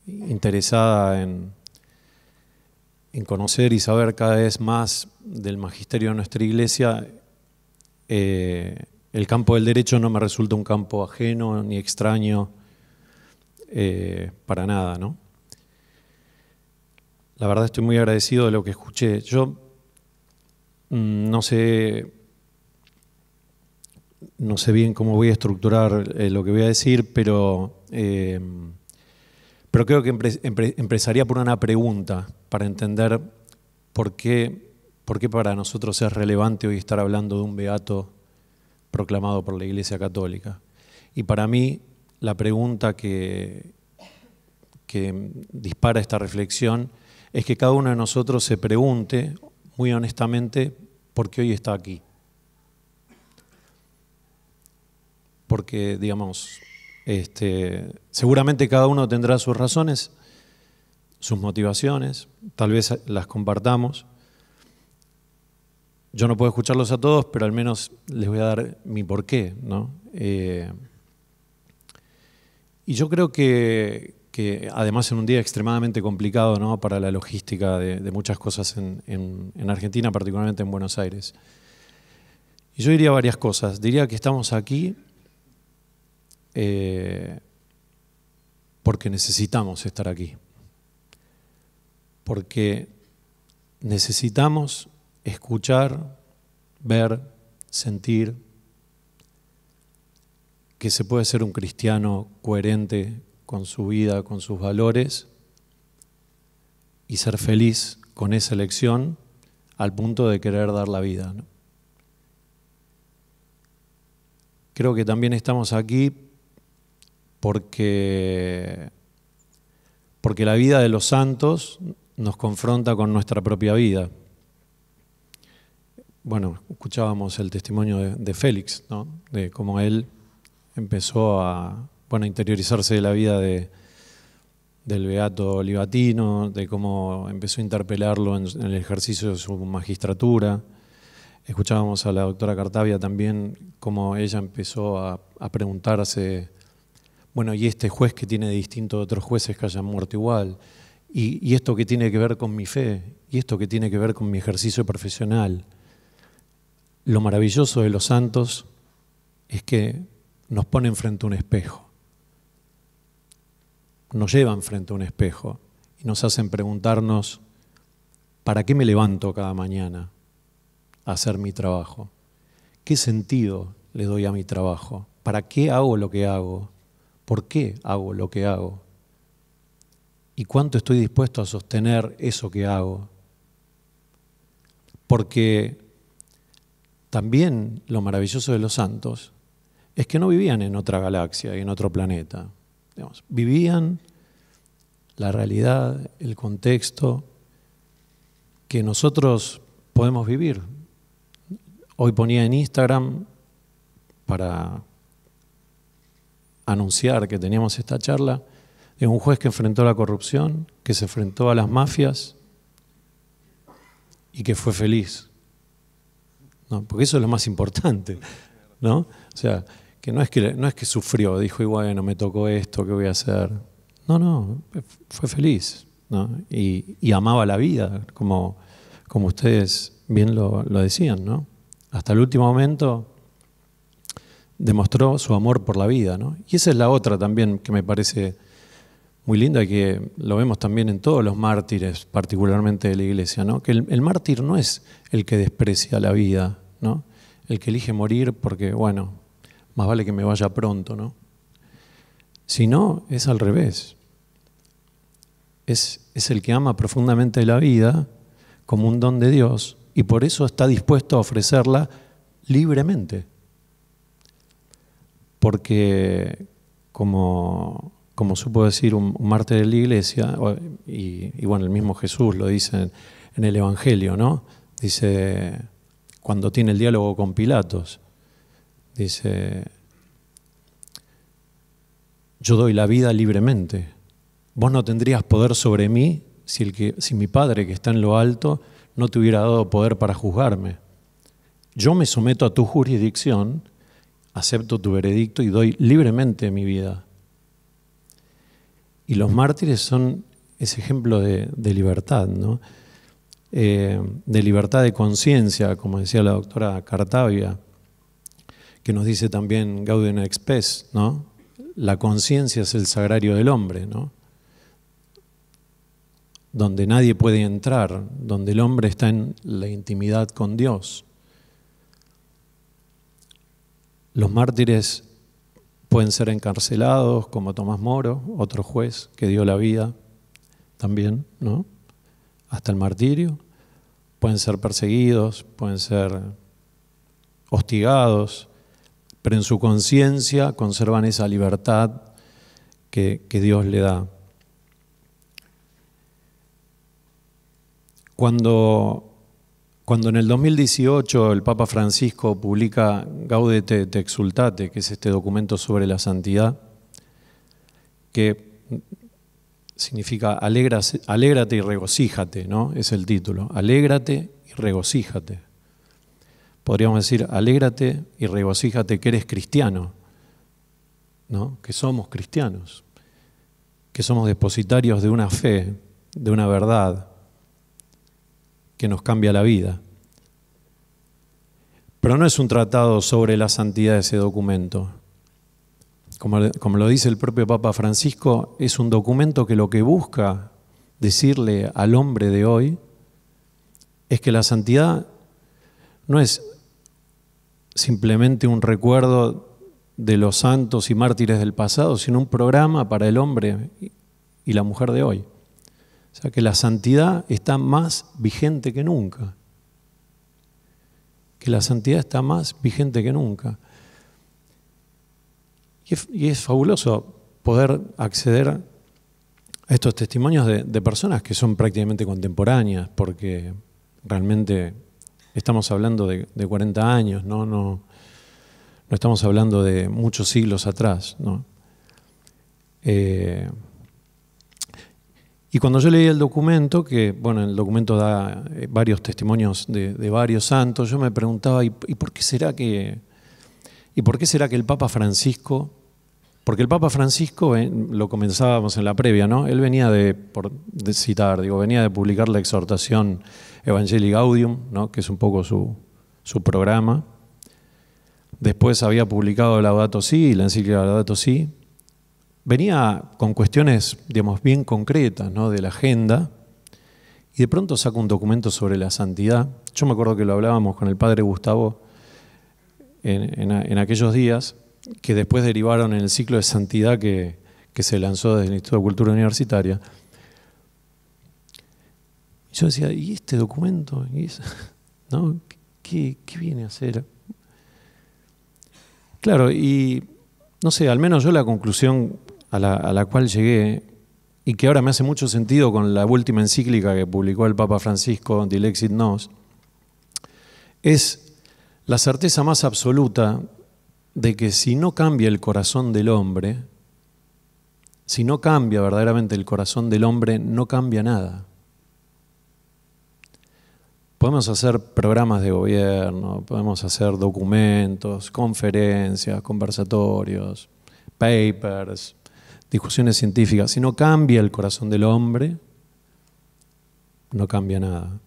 interesada en conocer y saber cada vez más del magisterio de nuestra Iglesia, el campo del derecho no me resulta un campo ajeno ni extraño para nada, ¿no? La verdad estoy muy agradecido de lo que escuché. Yo no sé bien cómo voy a estructurar lo que voy a decir, pero creo que empezaría por una pregunta para entender por qué para nosotros es relevante hoy estar hablando de un beato proclamado por la Iglesia Católica. Y para mí la pregunta que dispara esta reflexión es que cada uno de nosotros se pregunte muy honestamente por qué hoy está aquí. Porque, digamos, seguramente cada uno tendrá sus razones, sus motivaciones, tal vez las compartamos. Yo no puedo escucharlos a todos, pero al menos les voy a dar mi porqué, ¿no? Y yo creo que además en un día extremadamente complicado, ¿no?, para la logística de muchas cosas en Argentina, particularmente en Buenos Aires. Y yo diría varias cosas. Diría que estamos aquí porque necesitamos estar aquí. Porque necesitamos escuchar, ver, sentir que se puede ser un cristiano coherente con su vida, con sus valores, y ser feliz con esa elección al punto de querer dar la vida, ¿no? Creo que también estamos aquí porque la vida de los santos nos confronta con nuestra propia vida. Bueno, escuchábamos el testimonio de Félix, ¿no?, de cómo él empezó a interiorizarse de la vida del beato Livatino, de cómo empezó a interpelarlo en el ejercicio de su magistratura. Escuchábamos a la doctora Cartavia también, cómo ella empezó a preguntarse, bueno, ¿y este juez qué tiene de distinto de otros jueces que hayan muerto igual? ¿Y esto qué tiene que ver con mi fe? ¿Y esto qué tiene que ver con mi ejercicio profesional? Lo maravilloso de los santos es que nos ponen frente a un espejo. Nos llevan frente a un espejo y nos hacen preguntarnos, ¿para qué me levanto cada mañana a hacer mi trabajo? ¿Qué sentido le doy a mi trabajo? ¿Para qué hago lo que hago? ¿Por qué hago lo que hago? y cuánto estoy dispuesto a sostener eso que hago. Porque también lo maravilloso de los santos es que no vivían en otra galaxia y en otro planeta. Digamos, vivían la realidad, el contexto que nosotros podemos vivir. Hoy ponía en Instagram para anunciar que teníamos esta charla de un juez que enfrentó la corrupción, que se enfrentó a las mafias y que fue feliz. ¿No? Porque eso es lo más importante, ¿no? O sea, que no es que sufrió, dijo, y bueno, me tocó esto, ¿qué voy a hacer? No, fue feliz, ¿no? Y amaba la vida, como ustedes bien lo decían, ¿no? Hasta el último momento demostró su amor por la vida, ¿no? Y esa es la otra también que me parece muy linda y que lo vemos también en todos los mártires, particularmente de la Iglesia, ¿no? Que el mártir no es el que desprecia la vida, ¿no? El que elige morir porque, bueno, más vale que me vaya pronto, ¿no? Sino es al revés. Es el que ama profundamente la vida como un don de Dios y por eso está dispuesto a ofrecerla libremente. Porque, como supo decir un mártir de la Iglesia, y bueno, el mismo Jesús lo dice en el Evangelio, ¿no? Dice, cuando tiene el diálogo con Pilatos, dice, yo doy la vida libremente. Vos no tendrías poder sobre mí si mi Padre que está en lo alto no te hubiera dado poder para juzgarme. Yo me someto a tu jurisdicción, acepto tu veredicto y doy libremente mi vida. Y los mártires son ese ejemplo de libertad, ¿no? De libertad de conciencia, como decía la doctora Cartavia, que nos dice también Gaudium et Spes, ¿no? La conciencia es el sagrario del hombre, ¿no? Donde nadie puede entrar, donde el hombre está en la intimidad con Dios. Los mártires pueden ser encarcelados, como Tomás Moro, otro juez que dio la vida también, ¿no? Hasta el martirio. Pueden ser perseguidos, pueden ser hostigados, pero en su conciencia conservan esa libertad que Dios le da. Cuando en el 2018 el Papa Francisco publica Gaudete et Exsultate, que es este documento sobre la santidad, que significa alégrate y regocíjate, ¿no? Es el título, alégrate y regocíjate. Podríamos decir, alégrate y regocíjate que eres cristiano, ¿no? Que somos cristianos, que somos depositarios de una fe, de una verdad que nos cambia la vida. Pero no es un tratado sobre la santidad de ese documento. Como lo dice el propio Papa Francisco, es un documento que lo que busca decirle al hombre de hoy es que la santidad no es simplemente un recuerdo de los santos y mártires del pasado, sino un programa para el hombre y la mujer de hoy. O sea que la santidad está más vigente que nunca. Que la santidad está más vigente que nunca. Y es fabuloso poder acceder a estos testimonios de personas que son prácticamente contemporáneas, porque realmente estamos hablando de 40 años, no estamos hablando de muchos siglos atrás, ¿no? Y cuando yo leí el documento, que bueno, el documento da varios testimonios de varios santos, yo me preguntaba, ¿y por qué será que el Papa Francisco? Porque el Papa Francisco, lo comenzábamos en la previa, ¿no? Él venía venía de publicar la exhortación Evangelii Gaudium, ¿no? Que es un poco su programa. Después había publicado Laudato Si, la encíclica Laudato Si. Venía con cuestiones, digamos, bien concretas, ¿no? De la agenda, y de pronto saca un documento sobre la santidad. Yo me acuerdo que lo hablábamos con el padre Gustavo en aquellos días, que después derivaron en el ciclo de santidad que se lanzó desde el Instituto de Cultura Universitaria. Yo decía, ¿y este documento? ¿Y eso? ¿No? ¿Qué viene a hacer? Claro, y no sé, al menos yo la conclusión a la cual llegué, y que ahora me hace mucho sentido con la última encíclica que publicó el Papa Francisco, Dilexit Nos, es la certeza más absoluta de que si no cambia el corazón del hombre, si no cambia verdaderamente el corazón del hombre, no cambia nada. Podemos hacer programas de gobierno, podemos hacer documentos, conferencias, conversatorios, papers, discusiones científicas. Si no cambia el corazón del hombre, no cambia nada.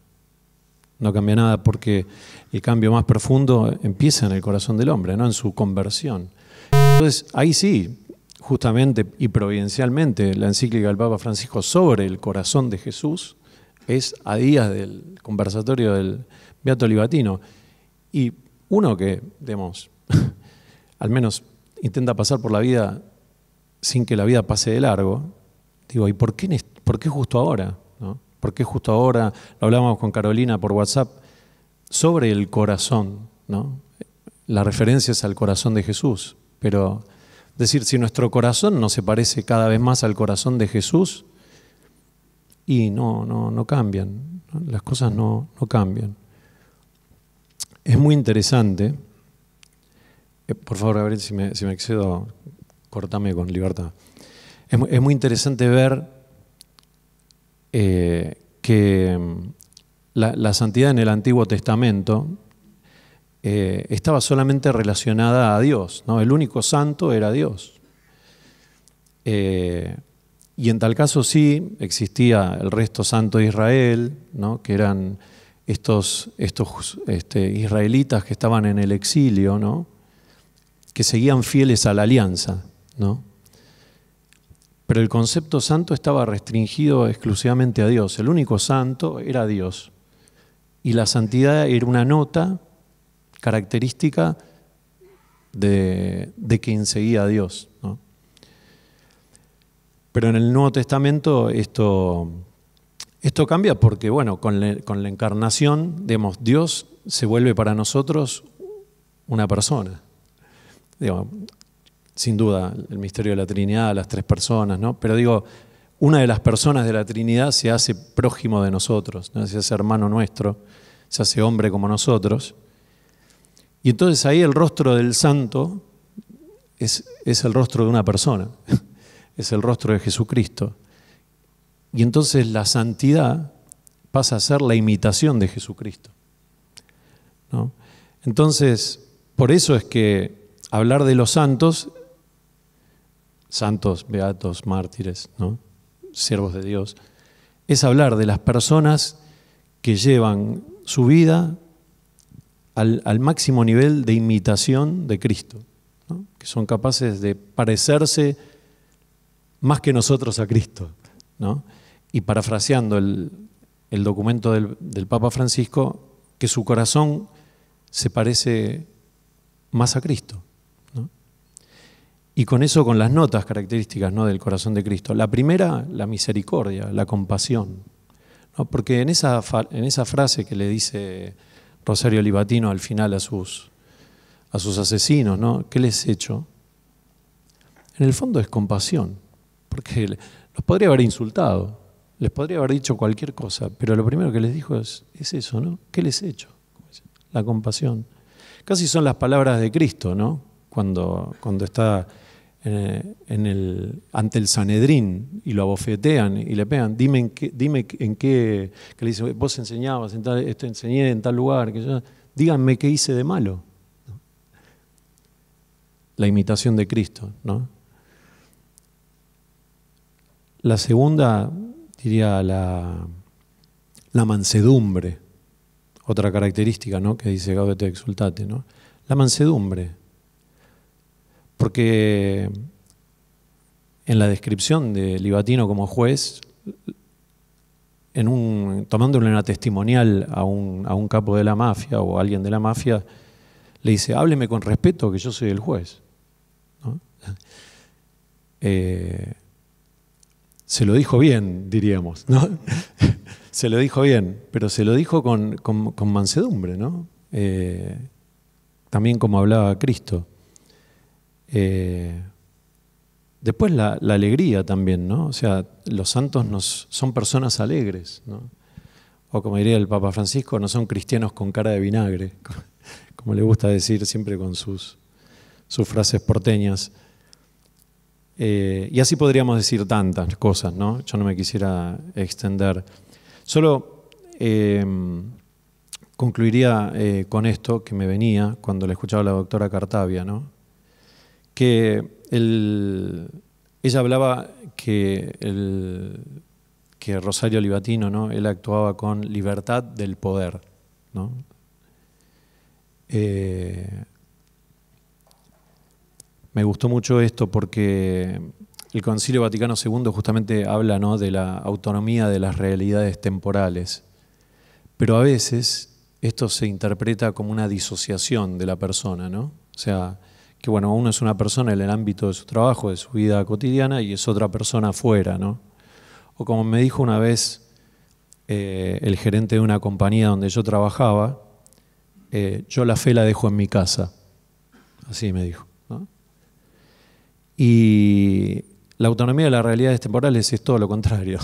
No cambia nada porque el cambio más profundo empieza en el corazón del hombre, no en su conversión. Entonces, ahí sí, justamente y providencialmente, la encíclica del Papa Francisco sobre el corazón de Jesús es a días del conversatorio del Beato Livatino. Y uno que, digamos, al menos intenta pasar por la vida sin que la vida pase de largo, digo, ¿y por qué justo ahora? ¿No? ¿Por qué justo ahora? Lo hablábamos con Carolina por WhatsApp sobre el corazón, ¿no? La referencia es al corazón de Jesús, pero decir, si nuestro corazón no se parece cada vez más al corazón de Jesús, y no cambian, ¿no? Las cosas no cambian. Es muy interesante, por favor, Gabriel, si me excedo, cortame con libertad. Es muy interesante ver que la santidad en el Antiguo Testamento estaba solamente relacionada a Dios, ¿no? El único santo era Dios. Y en tal caso sí existía el resto santo de Israel, ¿no? Que eran estos israelitas que estaban en el exilio, ¿no? Que seguían fieles a la alianza, ¿no? Pero el concepto santo estaba restringido exclusivamente a Dios. El único santo era Dios. Y la santidad era una nota característica de quien seguía a Dios, ¿no? Pero en el Nuevo Testamento esto cambia porque, bueno, con la encarnación, digamos, Dios se vuelve para nosotros una persona. Digo, sin duda, el misterio de la Trinidad, las tres personas, ¿no? Pero digo, una de las personas de la Trinidad se hace prójimo de nosotros, ¿no? Se hace hermano nuestro, se hace hombre como nosotros. Y entonces ahí el rostro del santo es el rostro de una persona. Es el rostro de Jesucristo. Y entonces la santidad pasa a ser la imitación de Jesucristo, ¿no? Entonces, por eso es que hablar de los santos, beatos, mártires, ¿no? Siervos de Dios, es hablar de las personas que llevan su vida al máximo nivel de imitación de Cristo, ¿no? Que son capaces de parecerse más que nosotros a Cristo, ¿no? Y parafraseando el documento del Papa Francisco, que su corazón se parece más a Cristo, ¿no? Y con eso, con las notas características, ¿no?, del corazón de Cristo. La primera, la misericordia, la compasión, ¿no? Porque en esa frase que le dice Rosario Livatino al final a sus asesinos, ¿no? ¿Qué les he hecho? En el fondo es compasión. Porque los podría haber insultado, les podría haber dicho cualquier cosa, pero lo primero que les dijo es eso, ¿no? ¿Qué les he hecho? La compasión. Casi son las palabras de Cristo, ¿no? Cuando está ante el Sanedrín y lo abofetean y le pegan, dime en qué, que le dice, vos enseñabas, enseñé en tal lugar, díganme qué hice de malo. La imitación de Cristo, ¿no? La segunda, diría, la mansedumbre, otra característica, ¿no?, que dice Gaudete Exsultate, ¿no? La mansedumbre. Porque en la descripción de Livatino como juez, tomándole una testimonial a un capo de la mafia o a alguien de la mafia, le dice, hábleme con respeto que yo soy el juez, ¿no? Se lo dijo bien, diríamos, ¿no? se lo dijo bien, pero se lo dijo con mansedumbre, ¿no? También como hablaba Cristo. Después la alegría también, ¿no? O sea, los santos son personas alegres, ¿no? O como diría el Papa Francisco, no son cristianos con cara de vinagre, como le gusta decir siempre con sus frases porteñas. Y así podríamos decir tantas cosas, ¿no? Yo no me quisiera extender. Solo concluiría con esto que me venía cuando le escuchaba a la doctora Cartavia, ¿no? Que ella hablaba que Rosario Livatino, ¿no? Él actuaba con libertad del poder, ¿no? Me gustó mucho esto porque el Concilio Vaticano II justamente habla, ¿no?, de la autonomía de las realidades temporales, pero a veces esto se interpreta como una disociación de la persona, ¿no? O sea, que bueno, uno es una persona en el ámbito de su trabajo, de su vida cotidiana, y es otra persona afuera, ¿no? O como me dijo una vez el gerente de una compañía donde yo trabajaba, yo la fe la dejo en mi casa. Así me dijo, ¿no? Y la autonomía de las realidades temporales es todo lo contrario,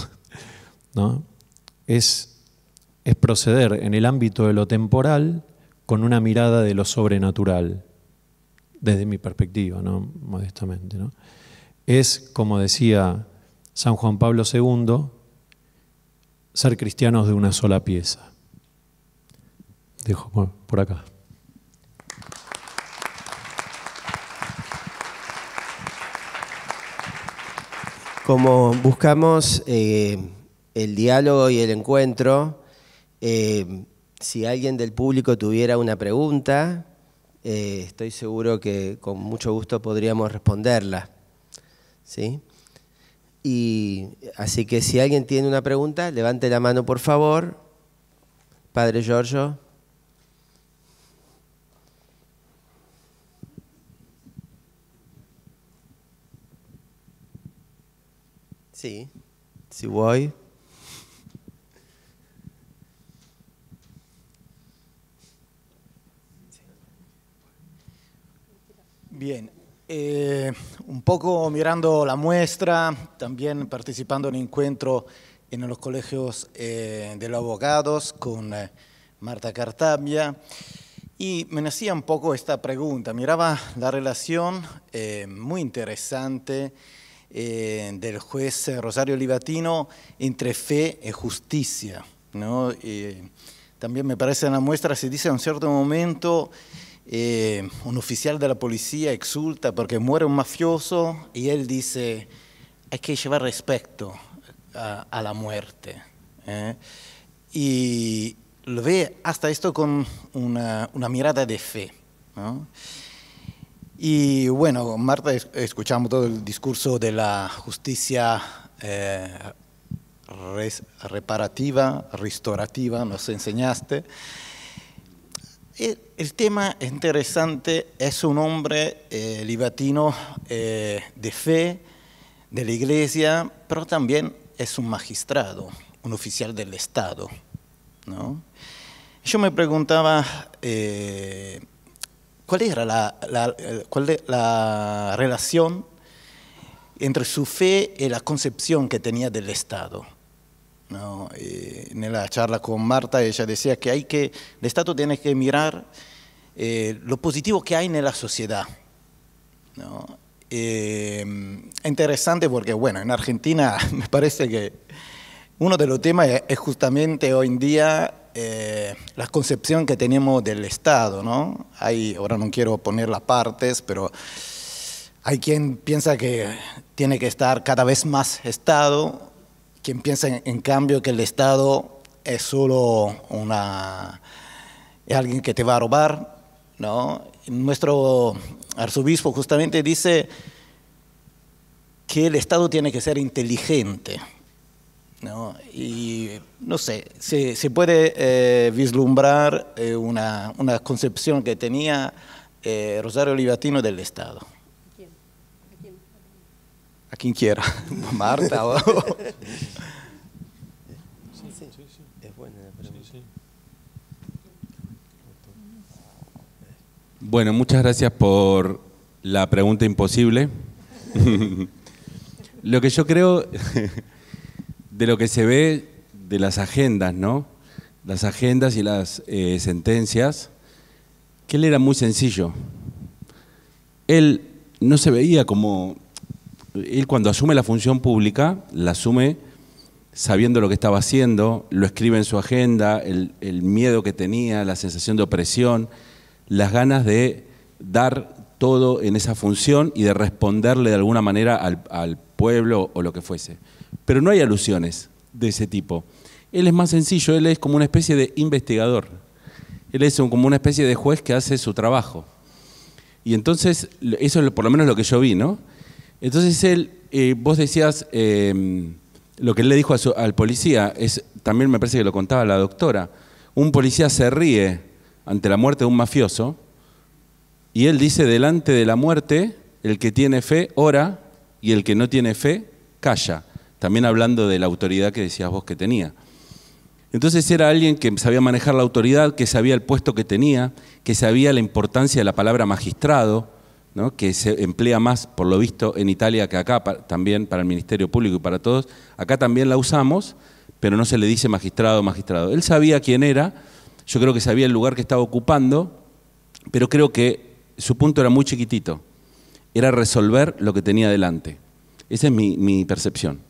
¿no? Es proceder en el ámbito de lo temporal con una mirada de lo sobrenatural, desde mi perspectiva, ¿no? Modestamente, ¿no? Es, como decía San Juan Pablo II, ser cristianos de una sola pieza. Dejo por acá. Como buscamos el diálogo y el encuentro, si alguien del público tuviera una pregunta, estoy seguro que con mucho gusto podríamos responderla, ¿sí? Y así que si alguien tiene una pregunta, levante la mano, por favor. Padre Giorgio. Sí, si vuoi. Bien, un poco mirando la muestra, también participando en un encuentro en los colegios de los abogados con Marta Cartavia, y me nacía un poco esta pregunta. Miraba la relación muy interesante del juez Rosario Livatino entre fe y justicia, ¿no? También me parece en la muestra se dice a un cierto momento un oficial de la policía exulta porque muere un mafioso y él dice hay que llevar respeto a la muerte, y lo ve hasta esto con una mirada de fe, ¿no? Y bueno, Marta, escuchamos todo el discurso de la justicia reparativa, restaurativa, nos enseñaste. El tema interesante es un hombre libatino de fe, de la iglesia, pero también es un magistrado, un oficial del Estado, ¿no? Yo me preguntaba cuál era la relación entre su fe y la concepción que tenía del Estado, ¿no? En la charla con Marta ella decía que el Estado tiene que mirar lo positivo que hay en la sociedad, ¿no? Interesante porque, bueno, en Argentina me parece que uno de los temas es justamente hoy en día la concepción que tenemos del Estado, ¿no? Ahora no quiero poner las partes, pero hay quien piensa que tiene que estar cada vez más Estado, quien piensa en cambio que el Estado es solo es alguien que te va a robar, ¿no? Nuestro arzobispo justamente dice que el Estado tiene que ser inteligente, ¿no? Y no sé, se puede vislumbrar una concepción que tenía Rosario Livatino del Estado. ¿A quién quiera? Marta. Es buena la pregunta. Bueno, muchas gracias por la pregunta imposible. Lo que yo creo de lo que se ve de las agendas, ¿no? Las agendas y las sentencias, que él era muy sencillo. Él no se veía como... Él cuando asume la función pública, la asume sabiendo lo que estaba haciendo, lo escribe en su agenda, el miedo que tenía, la sensación de opresión, las ganas de dar todo en esa función y de responderle de alguna manera al pueblo o lo que fuese. Pero no hay alusiones de ese tipo. Él es más sencillo, él es como una especie de investigador. Él es como una especie de juez que hace su trabajo. Y entonces, eso es por lo menos lo que yo vi, ¿no? Entonces él, vos decías, lo que él le dijo al policía, también me parece que lo contaba la doctora, un policía se ríe ante la muerte de un mafioso y él dice, delante de la muerte, el que tiene fe ora y el que no tiene fe calla, también hablando de la autoridad que decías vos que tenía. Entonces era alguien que sabía manejar la autoridad, que sabía el puesto que tenía, que sabía la importancia de la palabra magistrado, ¿no? Que se emplea más, por lo visto, en Italia que acá, también para el Ministerio Público y para todos. Acá también la usamos, pero no se le dice magistrado, magistrado. Él sabía quién era, yo creo que sabía el lugar que estaba ocupando, pero creo que su punto era muy chiquitito. Era resolver lo que tenía delante. Esa es mi percepción.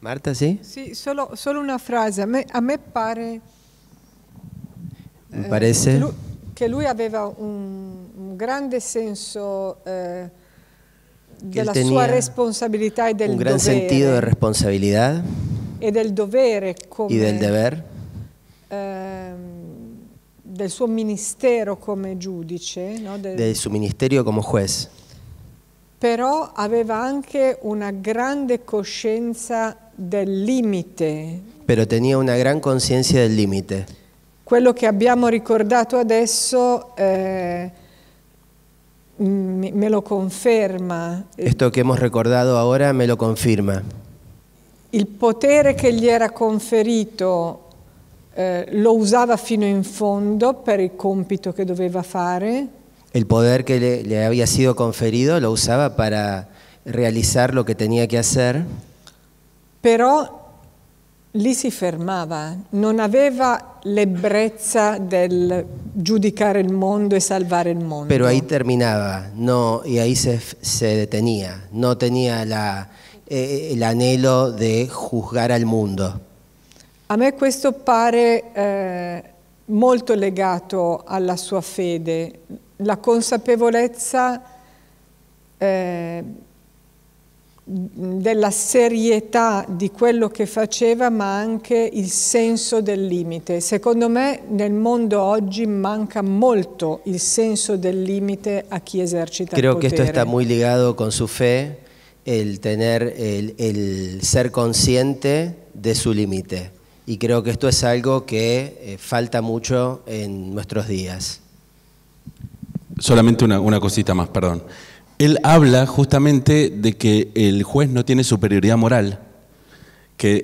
Marta, ¿sí? Sì, solo una frase. A me pare Me parece che lui aveva un grande senso della sua responsabilità e del un gran dovere, sentido de responsabilidad e del dovere come, y del deber del suo ministero come giudice, no? de su ministerio como juez. Però aveva anche una grande coscienza del limite. Pero tenía una gran conciencia del límite. Quello che abbiamo ricordato adesso me lo conferma. Esto que hemos recordado ahora me lo confirma. Il potere che gli era conferito lo usava fino in fondo per il compito che doveva fare. El poder que le había sido conferido lo usaba para realizar lo que tenía que hacer. Però lì si fermava, non aveva l'ebbrezza del giudicare il mondo e salvare il mondo. Pero ahí terminaba, no, y ahí se detenía. No tenía el anhelo de juzgar al mundo. A me questo pare molto legato alla sua fede, la consapevolezza della serietà di quello che faceva, ma anche il senso del limite. Secondo me nel mondo oggi manca molto il senso del limite a chi esercita il Creo potere. que esto está muy ligado con su fe, el tener, el ser consciente de su límite. Y creo que esto es algo que falta mucho en nuestros días. Solamente una cosita más, perdón. Él habla justamente de que el juez no tiene superioridad moral y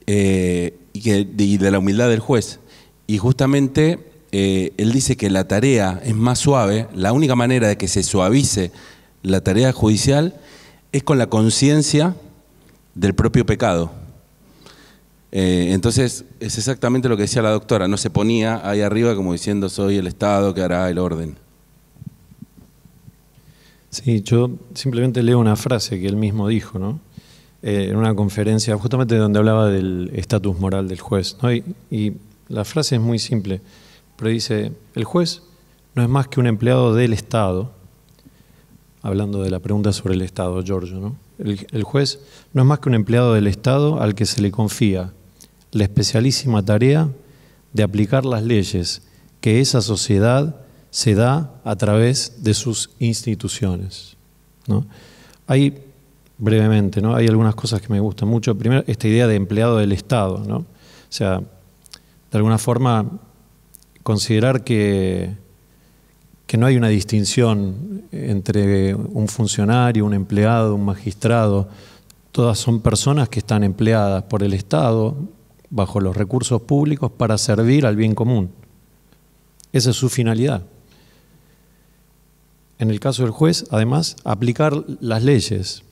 de la humildad del juez. Y justamente él dice que la tarea es más suave, la única manera de que se suavice la tarea judicial es con la conciencia del propio pecado. Entonces es exactamente lo que decía la doctora, no se ponía ahí arriba como diciendo soy el Estado que hará el orden. Sí, yo simplemente leo una frase que él mismo dijo, ¿no? En una conferencia justamente donde hablaba del estatus moral del juez, ¿no? Y la frase es muy simple, pero dice, el juez no es más que un empleado del Estado, hablando de la pregunta sobre el Estado, Giorgio, ¿no? El juez no es más que un empleado del Estado al que se le confía la especialísima tarea de aplicar las leyes que esa sociedad se da a través de sus instituciones, ¿no? Hay, brevemente, ¿no? Hay algunas cosas que me gustan mucho. Primero, esta idea de empleado del Estado, ¿no? O sea, de alguna forma, considerar que que no hay una distinción entre un funcionario, un empleado, un magistrado. Todas son personas que están empleadas por el Estado bajo los recursos públicos para servir al bien común. Esa es su finalidad. En el caso del juez, además, aplicar las leyes.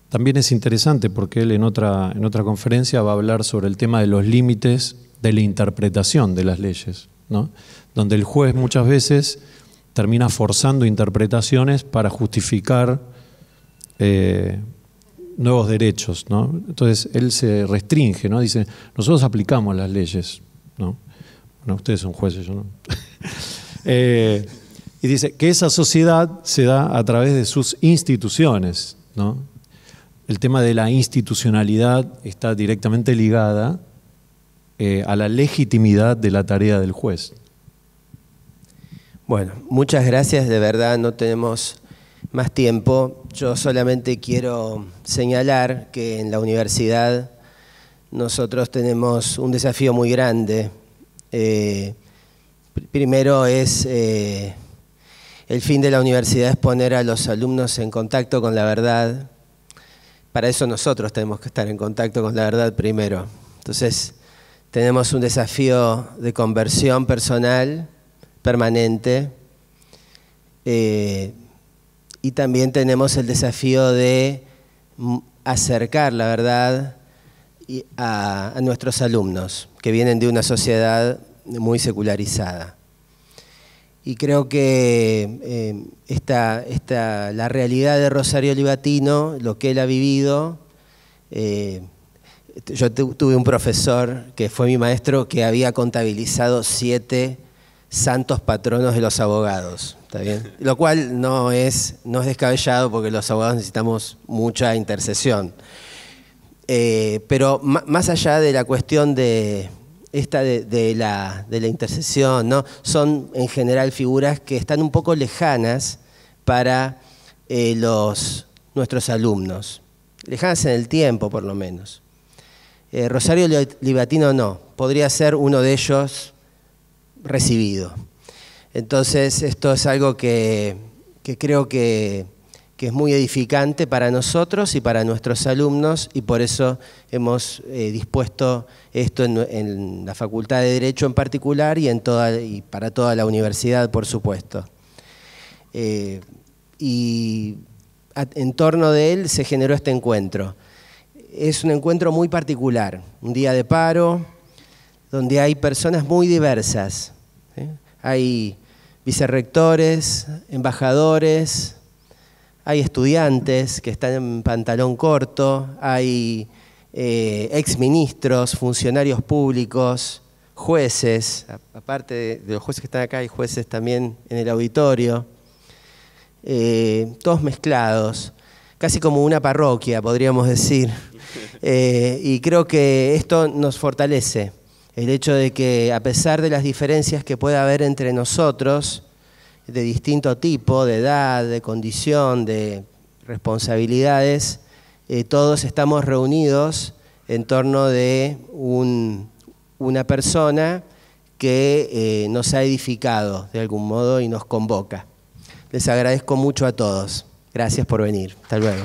También es interesante porque él en otra conferencia va a hablar sobre el tema de los límites de la interpretación de las leyes, ¿no? Donde el juez muchas veces termina forzando interpretaciones para justificar nuevos derechos, ¿no? Entonces él se restringe, ¿no? Dice, nosotros aplicamos las leyes, ¿no? Bueno, ustedes son jueces, yo no. Y dice que esa sociedad se da a través de sus instituciones, ¿no? El tema de la institucionalidad está directamente ligada a la legitimidad de la tarea del juez. Bueno, muchas gracias, de verdad no tenemos más tiempo. Yo solamente quiero señalar que en la universidad nosotros tenemos un desafío muy grande. Primero es el fin de la universidad es poner a los alumnos en contacto con la verdad. Para eso nosotros tenemos que estar en contacto con la verdad primero. Entonces tenemos un desafío de conversión personal permanente y también tenemos el desafío de acercar la verdad a nuestros alumnos que vienen de una sociedad muy secularizada. Y creo que la realidad de Rosario Livatino, lo que él ha vivido, yo tuve un profesor que fue mi maestro que había contabilizado 7 santos patronos de los abogados, ¿está bien? Lo cual no es descabellado porque los abogados necesitamos mucha intercesión. Pero más allá de la cuestión de la intercesión, ¿no? Son en general figuras que están un poco lejanas para nuestros alumnos, lejanas en el tiempo por lo menos. Rosario Livatino no, podría ser uno de ellos recibido. Entonces esto es algo que creo que es muy edificante para nosotros y para nuestros alumnos, y por eso hemos dispuesto esto en la Facultad de Derecho en particular y para toda la universidad, por supuesto. Y en torno de él se generó este encuentro. Es un encuentro muy particular, un día de paro, donde hay personas muy diversas. Hay vicerrectores, embajadores, hay estudiantes que están en pantalón corto, hay exministros, funcionarios públicos, jueces, aparte de los jueces que están acá, hay jueces también en el auditorio, todos mezclados, casi como una parroquia, podríamos decir. Y creo que esto nos fortalece, el hecho de que a pesar de las diferencias que pueda haber entre nosotros, de distinto tipo, de edad, de condición, de responsabilidades, todos estamos reunidos en torno de una persona que nos ha edificado de algún modo y nos convoca. Les agradezco mucho a todos. Gracias por venir. Hasta luego.